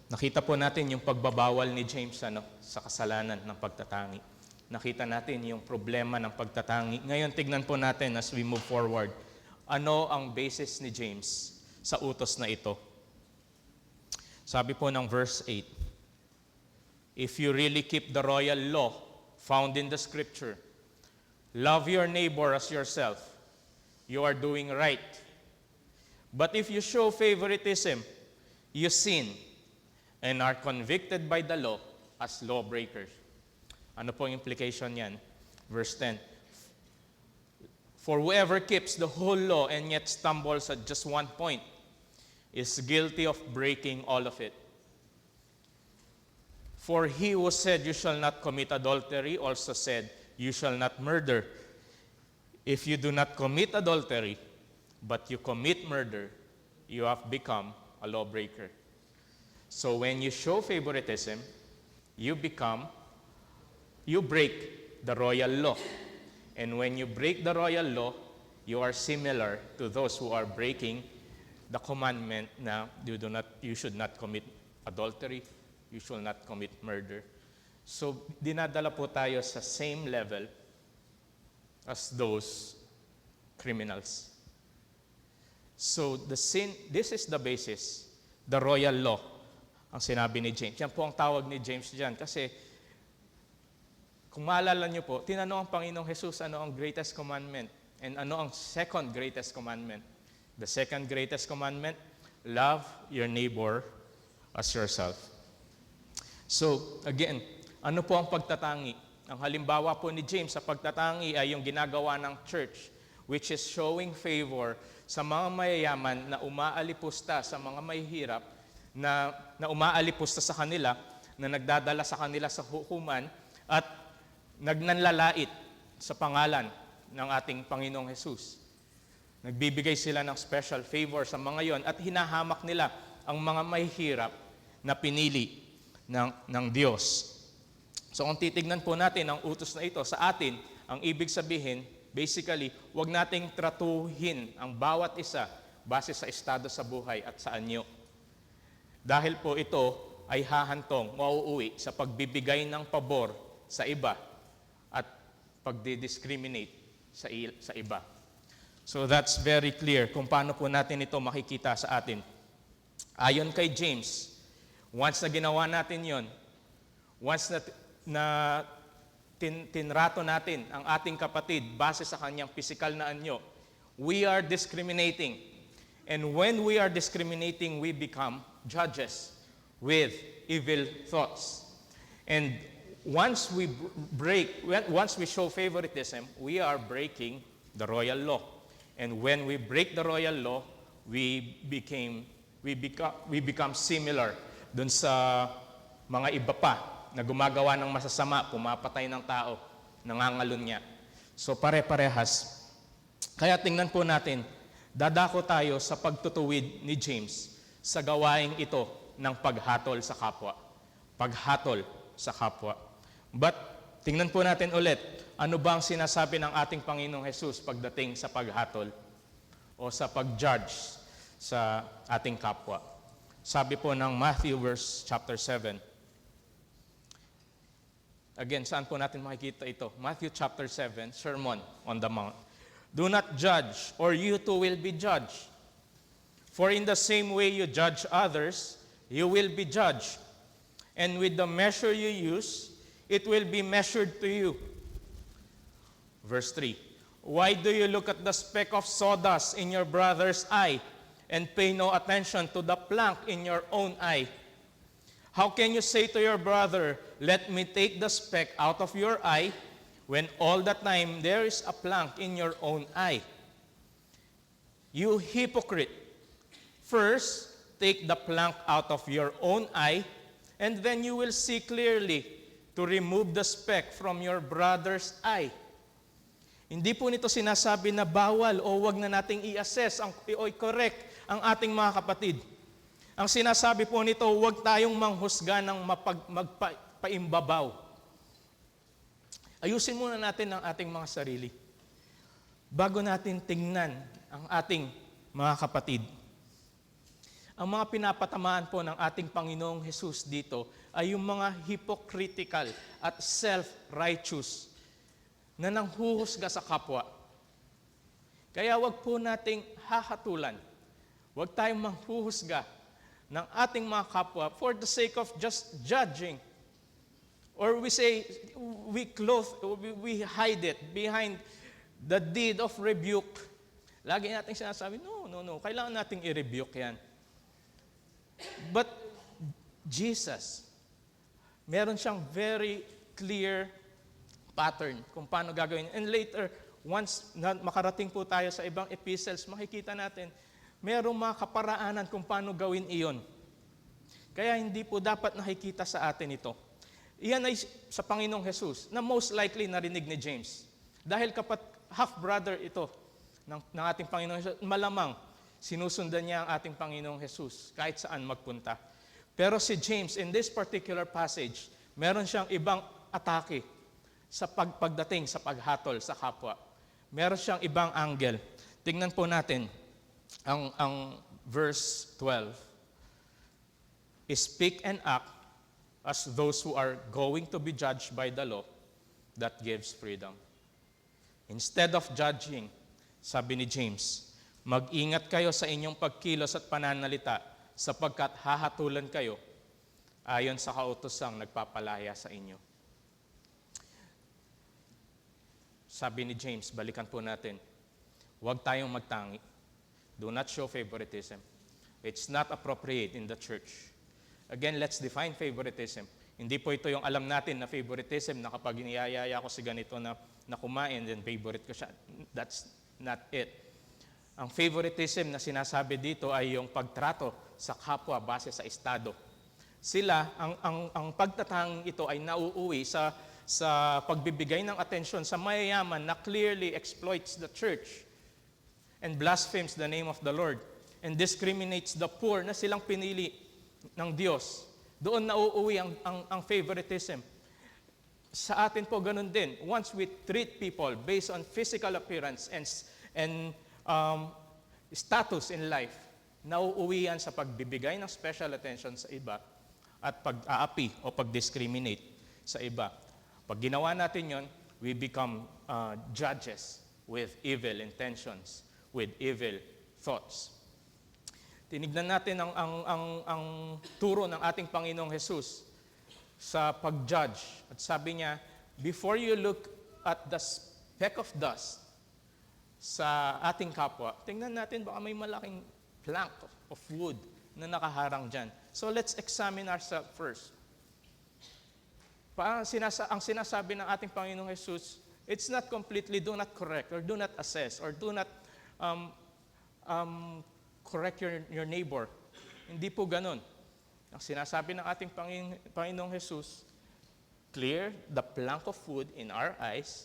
nakita po natin yung pagbabawal ni James sa kasalanan ng pagtatangi. Nakita natin yung problema ng pagtatangi. Ngayon, tignan po natin as we move forward. Ano ang basis ni James sa utos na ito? Sabi po ng verse 8, if you really keep the royal law found in the scripture, love your neighbor as yourself, you are doing right. But if you show favoritism, you sin and are convicted by the law as lawbreakers. Ano po yung implication yan? Verse 10. For whoever keeps the whole law and yet stumbles at just one point is guilty of breaking all of it. For he who said, you shall not commit adultery, also said, you shall not murder. If you do not commit adultery, but you commit murder, you have become a lawbreaker. So when you show favoritism, you break the royal law. And when you break the royal law, you are similar to those who are breaking the commandment na you should not commit adultery, you should not commit murder. So, dinadala po tayo sa same level as those criminals. So, this is the basis the royal law, ang sinabi ni James. Yan po ang tawag ni James dyan. Kasi, kung maalala nyo po, tinanong ang Panginoong Jesus ano ang greatest commandment and ano ang second greatest commandment. The second greatest commandment, love your neighbor as yourself. So, again, ano po ang pagtatangi? Ang halimbawa po ni James sa pagtatangi ay yung ginagawa ng church, which is showing favor sa mga mayayaman na umaalipusta sa mga mahihirap, na umaalipusta sa kanila, na nagdadala sa kanila sa hukuman, at nagnanlalait sa pangalan ng ating Panginoong Jesus. Nagbibigay sila ng special favor sa mga yon at hinahamak nila ang mga mahihirap na pinili ng Diyos. So kung titignan po natin ang utos na ito sa atin, ang ibig sabihin, basically, huwag nating tratuhin ang bawat isa base sa estado sa buhay at sa anyo. Dahil po ito ay hahantong, mauuwi sa pagbibigay ng pabor sa iba at pagdi-discriminate sa iba. So that's very clear kung paano po natin ito makikita sa atin. Ayon kay James, once na ginawa natin yon, once na tinrato natin ang ating kapatid base sa kanyang pisikal na anyo, we are discriminating. And when we are discriminating, we become judges with evil thoughts. And once we show favoritism, we are breaking the royal law. And when we break the royal law, we become similar dun sa mga iba pa na gumagawa ng masasama, pumapatay ng tao, nangangalun niya. So pare-parehas. Kaya tingnan po natin, dadako tayo sa pagtutuwid ni James sa gawaing ito ng paghatol sa kapwa. Paghatol sa kapwa. But tingnan po natin ulit, ano ba ang sinasabi ng ating Panginoong Jesus pagdating sa paghatol o sa pag-judge sa ating kapwa? Sabi po ng Matthew chapter 7. Again, saan po natin makikita ito? Matthew chapter 7, Sermon on the Mount. Do not judge, or you too will be judged. For in the same way you judge others, you will be judged. And with the measure you use, it will be measured to you. Verse 3. Why do you look at the speck of sawdust in your brother's eye and pay no attention to the plank in your own eye? How can you say to your brother, let me take the speck out of your eye, when all the time there is a plank in your own eye? You hypocrite! First, take the plank out of your own eye, and then you will see clearly to remove the speck from your brother's eye. Hindi po nito sinasabi na bawal o wag na nating i-assess o i-correct ang ating mga kapatid. Ang sinasabi po nito, wag tayong manghusga ng magpaimbabaw. Ayusin muna natin ang ating mga sarili bago natin tingnan ang ating mga kapatid. Ang mga pinapatamaan po ng ating Panginoong Jesus dito ay yung mga hypocritical at self-righteous na nanghuhusga sa kapwa. Kaya wag po nating hahatulan. Wag tayong manghuhusga ng ating mga kapwa for the sake of just judging. Or we say, we hide it behind the deed of rebuke. Lagi natin sinasabi, no. Kailangan nating i-rebuke yan. But Jesus, meron siyang very clear pattern kung paano gagawin. And later, once na makarating po tayo sa ibang epistles, makikita natin, merong mga kaparaanan kung paano gawin iyon. Kaya hindi po dapat nakikita sa atin ito. Iyan ay sa Panginoong Jesus na most likely narinig ni James. Dahil half-brother ito ng ating Panginoong Jesus, malamang sinusundan niya ang ating Panginoong Jesus kahit saan magpunta. Pero si James, in this particular passage, meron siyang ibang atake sa pagdating sa paghatol sa kapwa. Meron siyang ibang angle. Tingnan po natin ang verse 12. Speak and act as those who are going to be judged by the law that gives freedom. Instead of judging, sabi ni James, mag-ingat kayo sa inyong pagkilos at pananalita sapagkat hahatulan kayo ayon sa kautosang nagpapalaya sa inyo. Sabi ni James, balikan po natin, huwag tayong magtangi. Do not show favoritism. It's not appropriate in the church. Again, let's define favoritism. Hindi po ito yung alam natin na favoritism na kapag iniyayaya ko si ganito na kumain, then favorite ko siya. That's not it. Ang favoritism na sinasabi dito ay yung pagtrato sa kapwa base sa estado. Sila, ang pagtatanging ito ay nauuwi sa pagbibigay ng atensyon sa mayayaman na clearly exploits the church and blasphemes the name of the Lord and discriminates the poor na silang pinili ng Diyos. Doon nauuwi ang favoritism. Sa atin po ganun din. Once we treat people based on physical appearance and status in life, nauuwi yan sa pagbibigay ng special attention sa iba at pag-aapi o pag-discriminate sa iba. Pag ginawa natin yon, we become judges with evil intentions, with evil thoughts. Tinignan natin ang turo ng ating Panginoong Jesus sa pag-judge. At sabi niya, before you look at the speck of dust sa ating kapwa, tingnan natin baka may malaking plank of wood na nakaharang dyan. So let's examine ourselves first. Ang sinasabi ng ating Panginoong Jesus, it's not completely do not correct or do not assess or do not correct your neighbor. Hindi po ganun. Ang sinasabi ng ating Panginoong Jesus, clear the plank of wood in our eyes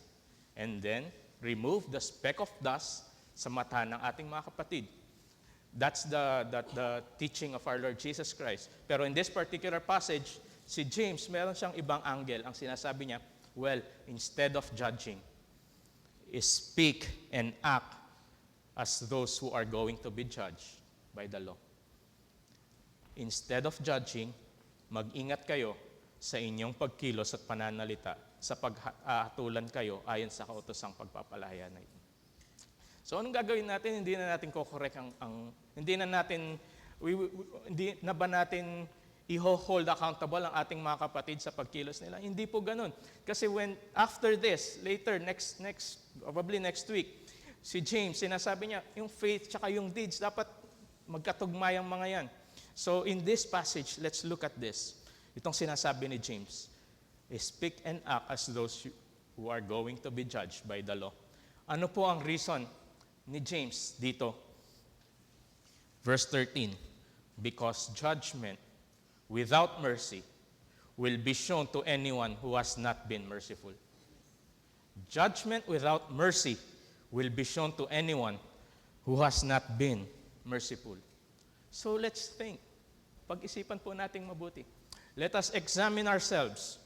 and then remove the speck of dust sa mata ng ating mga kapatid. That's the teaching of our Lord Jesus Christ. Pero in this particular passage, si James, meron siyang ibang angle. Ang sinasabi niya, well, instead of judging, speak and act as those who are going to be judged by the law. Instead of judging, mag-ingat kayo sa inyong pagkilos at pananalita sa paghatulan kayo ayon sa kautosang pagpapalaya na ito. So anong gagawin natin? Hindi na natin ko-correct hindi na ba natin i-hold accountable ang ating mga kapatid sa pagkilos nila? Hindi po ganun. Kasi after this, later, probably next week, si James, sinasabi niya, yung faith tsaka yung deeds, dapat magkatugmay ang mga yan. So in this passage, let's look at this. Itong sinasabi ni James, speak and act as those who are going to be judged by the law. Ano po ang reason ni James dito? Verse 13, because judgment without mercy will be shown to anyone who has not been merciful. Judgment without mercy will be shown to anyone who has not been merciful. So let's think. Pag-isipan po nating mabuti. Let us examine ourselves.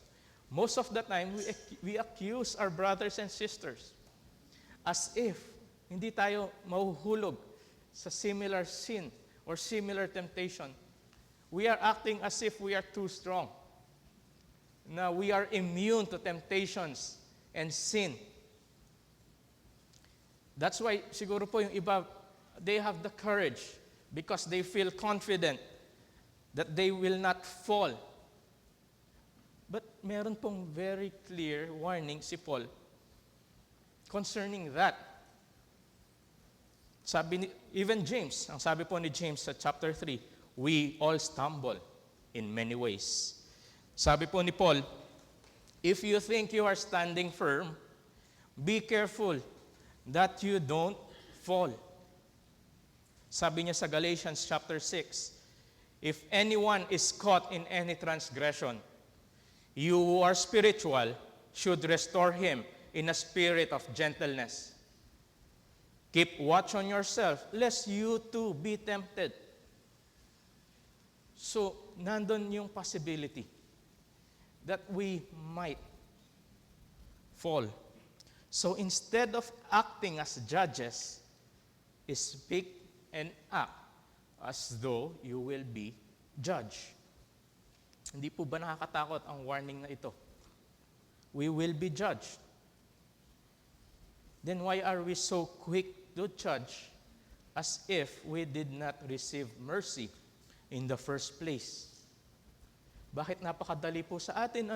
Most of the time, we accuse our brothers and sisters as if hindi tayo mahuhulog sa similar sin or similar temptation. We are acting as if we are too strong. Na we are immune to temptations and sin. That's why siguro po yung iba, they have the courage because they feel confident that they will not fall. But meron pong very clear warning si Paul concerning that. Even James, ang sabi po ni James sa chapter 3, we all stumble in many ways. Sabi po ni Paul, if you think you are standing firm, be careful that you don't fall. Sabi niya sa Galatians chapter 6, if anyone is caught in any transgression, you who are spiritual should restore him in a spirit of gentleness. Keep watch on yourself, lest you too be tempted. So, nandun yung possibility that we might fall. So, instead of acting as judges, speak and act as though you will be judged. Hindi po ba nakakatakot ang warning na ito? We will be judged. Then why are we so quick to judge as if we did not receive mercy in the first place? Bakit napakadali po sa atin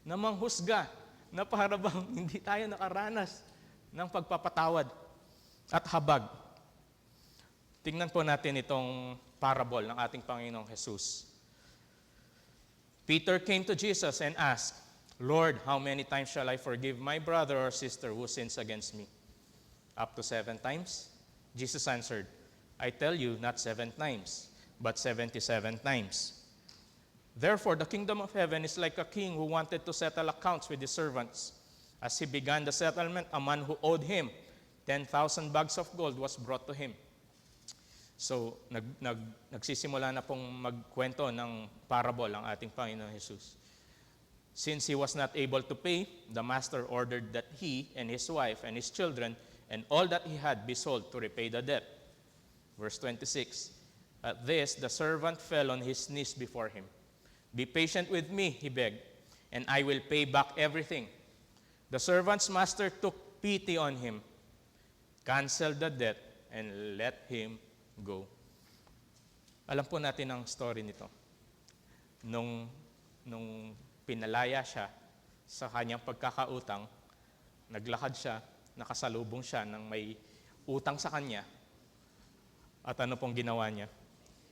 na manghusga na para bang hindi tayo nakaranas ng pagpapatawad at habag? Tingnan po natin itong parable ng ating Panginoong Jesus. Peter came to Jesus and asked, Lord, how many times shall I forgive my brother or sister who sins against me? Up to 7 times? Jesus answered, I tell you, not 7 times, but 77 times. Therefore, the kingdom of heaven is like a king who wanted to settle accounts with his servants. As he began the settlement, a man who owed him 10,000 bags of gold was brought to him. So, nagsisimula na pong magkwento ng parable ang ating Panginoon Jesus. Since he was not able to pay, the master ordered that he and his wife and his children and all that he had be sold to repay the debt. Verse 26, at this, the servant fell on his knees before him. Be patient with me, he begged, and I will pay back everything. The servant's master took pity on him, canceled the debt, and let him go. Alam po natin ang story nito. Nung pinalaya siya sa kanyang pagkakautang, naglakad siya, nakasalubong siya ng may utang sa kanya. At ano pong ginawa niya?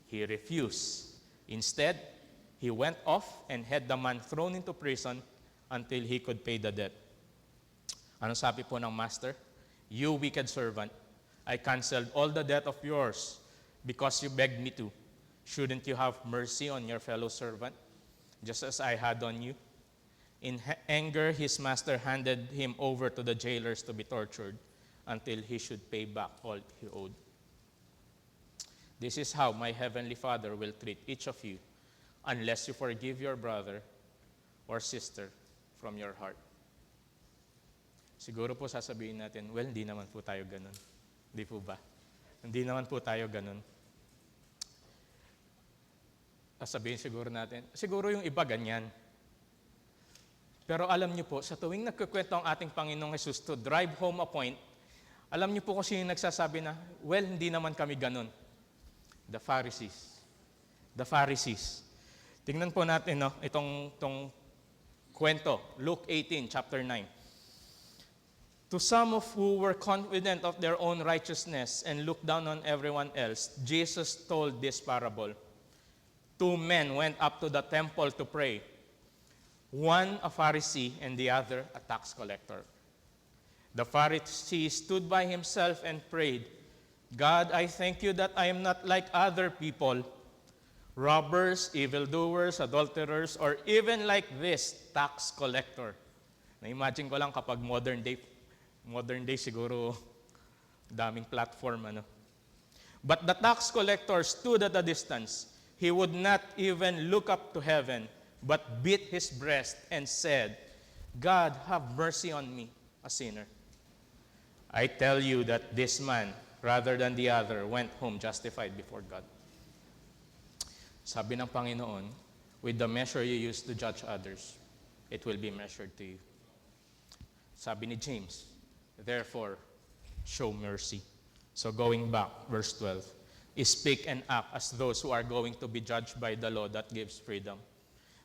He refused. Instead, he went off and had the man thrown into prison until he could pay the debt. Ano sabi po ng master? You wicked servant, I canceled all the debt of yours because you begged me to. Shouldn't you have mercy on your fellow servant, just as I had on you? In anger, his master handed him over to the jailers to be tortured until he should pay back all he owed. This is how my heavenly Father will treat each of you unless you forgive your brother or sister from your heart. Siguro po sasabihin natin, well, hindi naman po tayo ganun. Hindi po ba? Hindi naman po tayo ganun. Sasabihin siguro natin, siguro yung iba ganyan. Pero alam niyo po, sa tuwing nagkukwento ang ating Panginoong Jesus to drive home a point, alam niyo po kung sino nagsasabi na, well, hindi naman kami ganun. The Pharisees. The Pharisees. Tingnan po natin itong kwento, Luke 18, chapter 9. To some of who were confident of their own righteousness and looked down on everyone else, Jesus told this parable. 2 men went up to the temple to pray. One a Pharisee and the other a tax collector. The Pharisee stood by himself and prayed, God, I thank you that I am not like other people, robbers, evildoers, adulterers, or even like this tax collector. Na-imagine ko lang kapag modern day siguro daming platform. But the tax collector stood at a distance. He would not even look up to heaven, but beat his breast and said, God, have mercy on me, a sinner. I tell you that this man, rather than the other, went home justified before God. Sabi ng Panginoon, with the measure you use to judge others, it will be measured to you. Sabi ni James, therefore, show mercy. So going back, verse 12, speak and act as those who are going to be judged by the law that gives freedom.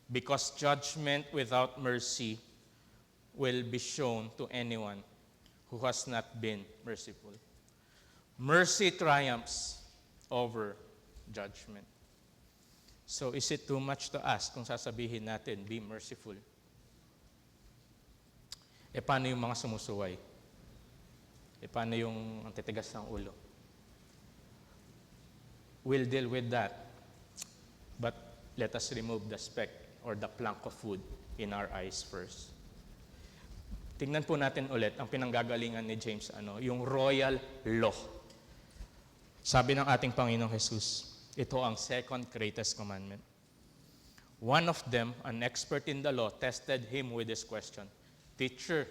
Because judgment without mercy will be shown to anyone who has not been merciful. Mercy triumphs over judgment. So is it too much to ask kung sasabihin natin, be merciful? Paano yung mga sumusuway? Paano yung ang titigas ng ulo? We'll deal with that. But let us remove the speck or the plank of wood in our eyes first. Tingnan po natin ulit ang pinanggagalingan ni James, yung royal law. Sabi ng ating Panginoong Jesus, ito ang second greatest commandment. One of them, an expert in the law, tested him with this question, Teacher,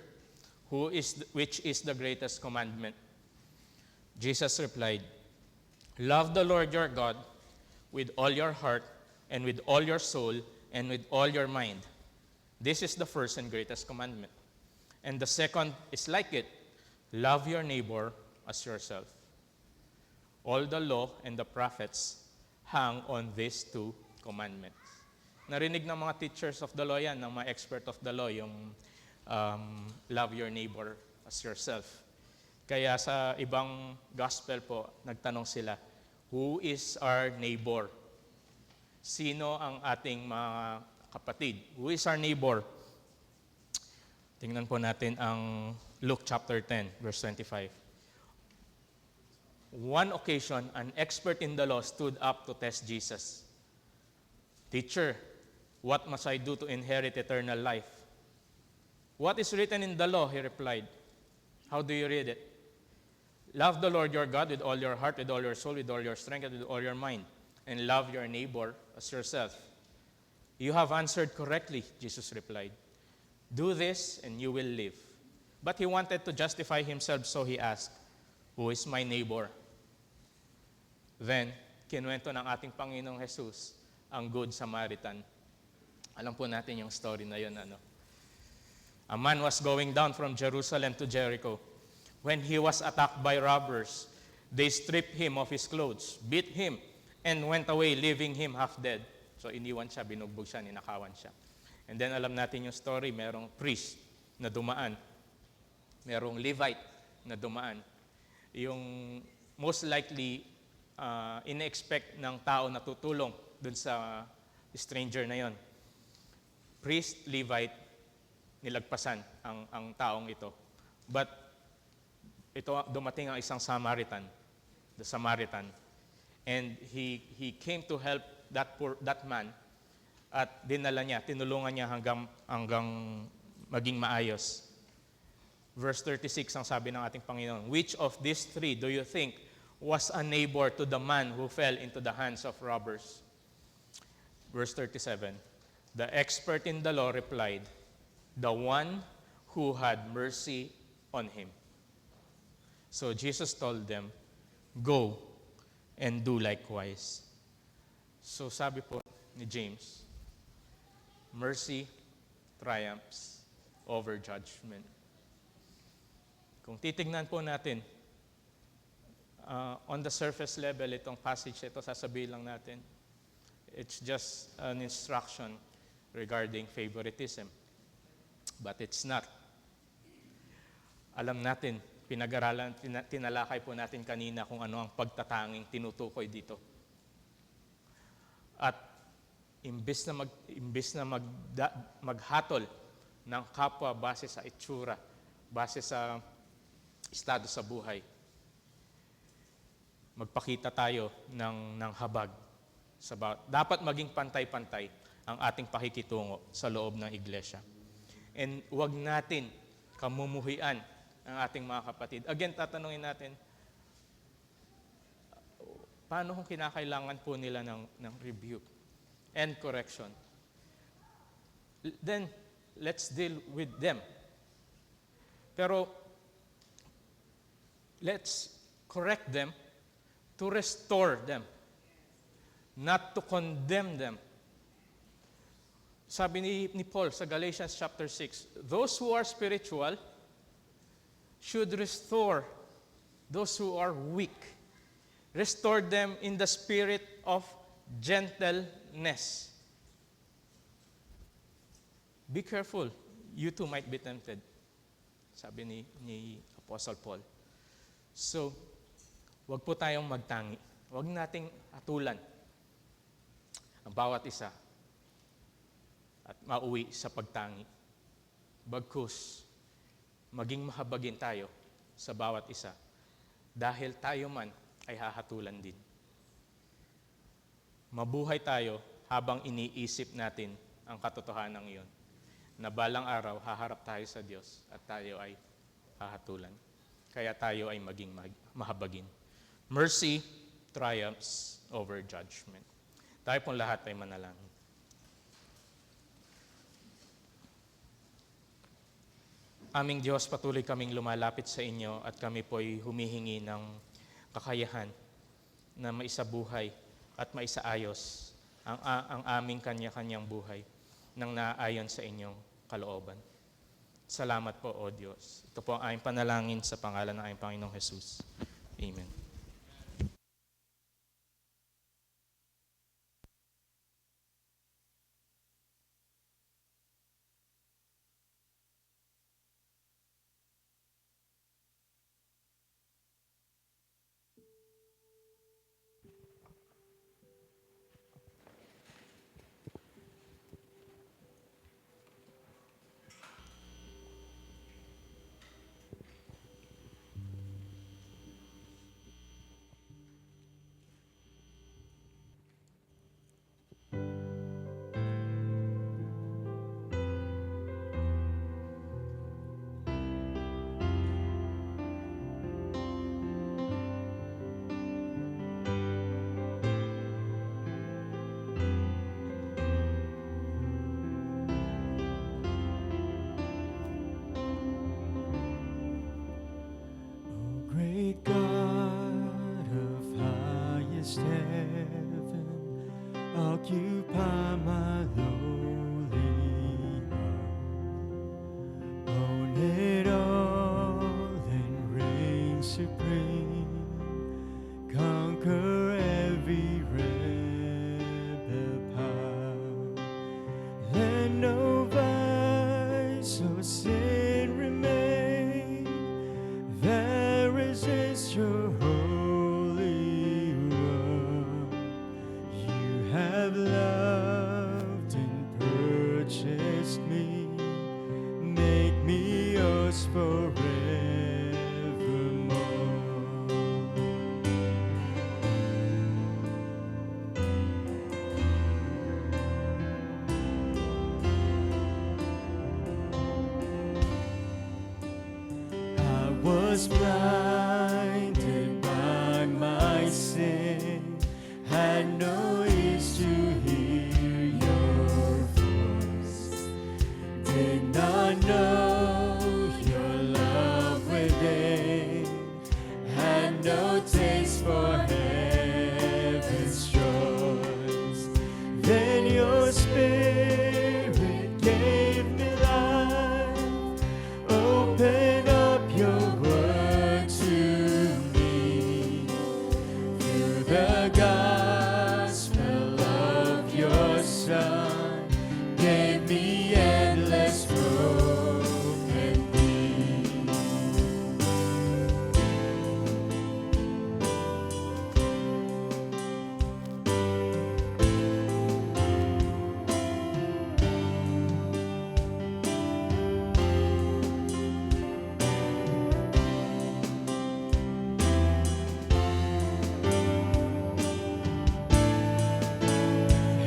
which is the greatest commandment? Jesus replied, love the Lord your God with all your heart and with all your soul and with all your mind. This is the first and greatest commandment. And the second is like it, love your neighbor as yourself. All the law and the prophets hang on these two commandments. Narinig ng mga teachers of the law yan, ng mga expert of the law, yung love your neighbor as yourself. Kaya sa ibang gospel po, nagtanong sila, who is our neighbor? Sino ang ating mga kapatid? Who is our neighbor? Tingnan po natin ang Luke chapter 10, verse 25. One occasion, an expert in the law stood up to test Jesus. Teacher, what must I do to inherit eternal life? What is written in the law? He replied. How do you read it? Love the Lord your God with all your heart, with all your soul, with all your strength, and with all your mind. And love your neighbor as yourself. You have answered correctly, Jesus replied. Do this and you will live. But he wanted to justify himself, so he asked, who is my neighbor? Then, kinuwento ng ating Panginoong Jesus ang Good Samaritan. Alam po natin yung story na yun. A man was going down from Jerusalem to Jericho. When he was attacked by robbers, they stripped him of his clothes, beat him, and went away, leaving him half dead. So iniwan siya, binugbog siya, ninakawan siya. And then alam natin yung story, merong priest na dumaan. Merong Levite na dumaan. Yung most likely, ina-expect ng tao na tutulong dun sa stranger na yon. Priest, Levite, nilagpasan ang taong ito. But ito dumating ang isang Samaritan, the Samaritan, and he came to help that man at dinala niya, tinulungan niya hanggang maging maayos. Verse 36 ang sabi ng ating Panginoon, which of these three do you think was a neighbor to the man who fell into the hands of robbers? Verse 37, the expert in the law replied, the one who had mercy on him. So Jesus told them, go and do likewise. So sabi po ni James, mercy triumphs over judgment. Kung titignan po natin, on the surface level, itong passage ito, sasabihin lang natin, it's just an instruction regarding favoritism. But it's not. Alam natin, pinag-aralan, tinalakay po natin kanina kung ano ang pagtatanging tinutukoy dito. At imbes na maghatol ng kapwa base sa itsura, base sa estado sa buhay, magpakita tayo ng habag. Dapat maging pantay-pantay ang ating pakikitungo sa loob ng iglesia. And huwag natin kamumuhian ang ating mga kapatid. Again, tatanungin natin, paano kung kinakailangan po nila ng rebuke and correction? Then, let's deal with them. Pero, let's correct them to restore them, not to condemn them. Sabi ni Paul sa Galatians chapter 6, those who are spiritual should restore those who are weak. Restore them in the spirit of gentleness. Be careful, you too might be tempted. Sabi ni Apostle Paul. So, wag po tayong magtangi. Wag nating atulan ang bawat isa at mauwi sa pagtangi. Bagkus, maging mahabagin tayo sa bawat isa dahil tayo man ay hahatulan din. Mabuhay tayo habang iniisip natin ang katotohanan iyon na balang araw haharap tayo sa Diyos at tayo ay hahatulan. Kaya tayo ay maging mahabagin. Mercy triumphs over judgment. Tayo pong lahat ay manalangin. Aming Diyos, patuloy kaming lumalapit sa inyo at kami po'y humihingi ng kakayahan na maisabuhay at maisaayos ang aming kanya-kanyang buhay nang naayon sa inyong kalooban. Salamat po, O Diyos. Ito po ang aming panalangin sa pangalan ng aming Panginoong Jesus. Amen. yours forevermore. I was blinded by my sin, had no ears to hear your voice, did not know your love within, had no taste for heaven's joys. Then your spirit gave me life, open up your word to me. Through the gospel of your Son, gave me endless hope and peace.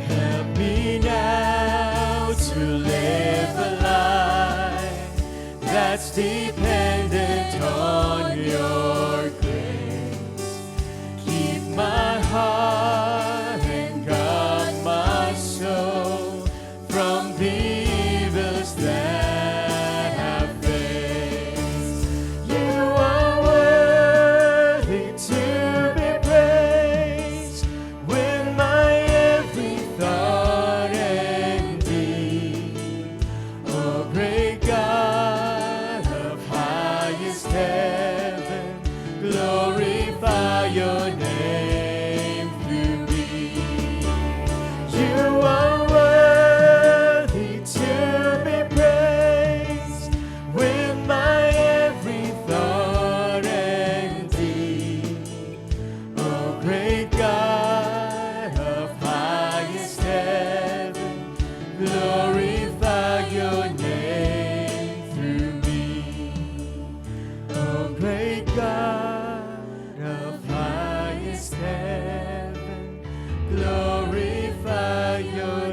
Help me now to live a life that's dependent on your grace. Keep my heart and guard my soul from the evils that I've faced. You are worthy to be praised with my every thought and deed. Oh, great God of highest heaven, glorify your name through me. You are worthy to be praised with my every thought and deed. Oh, great God of highest heaven, glorify your name through me. Oh, great God of highest heaven, glorify your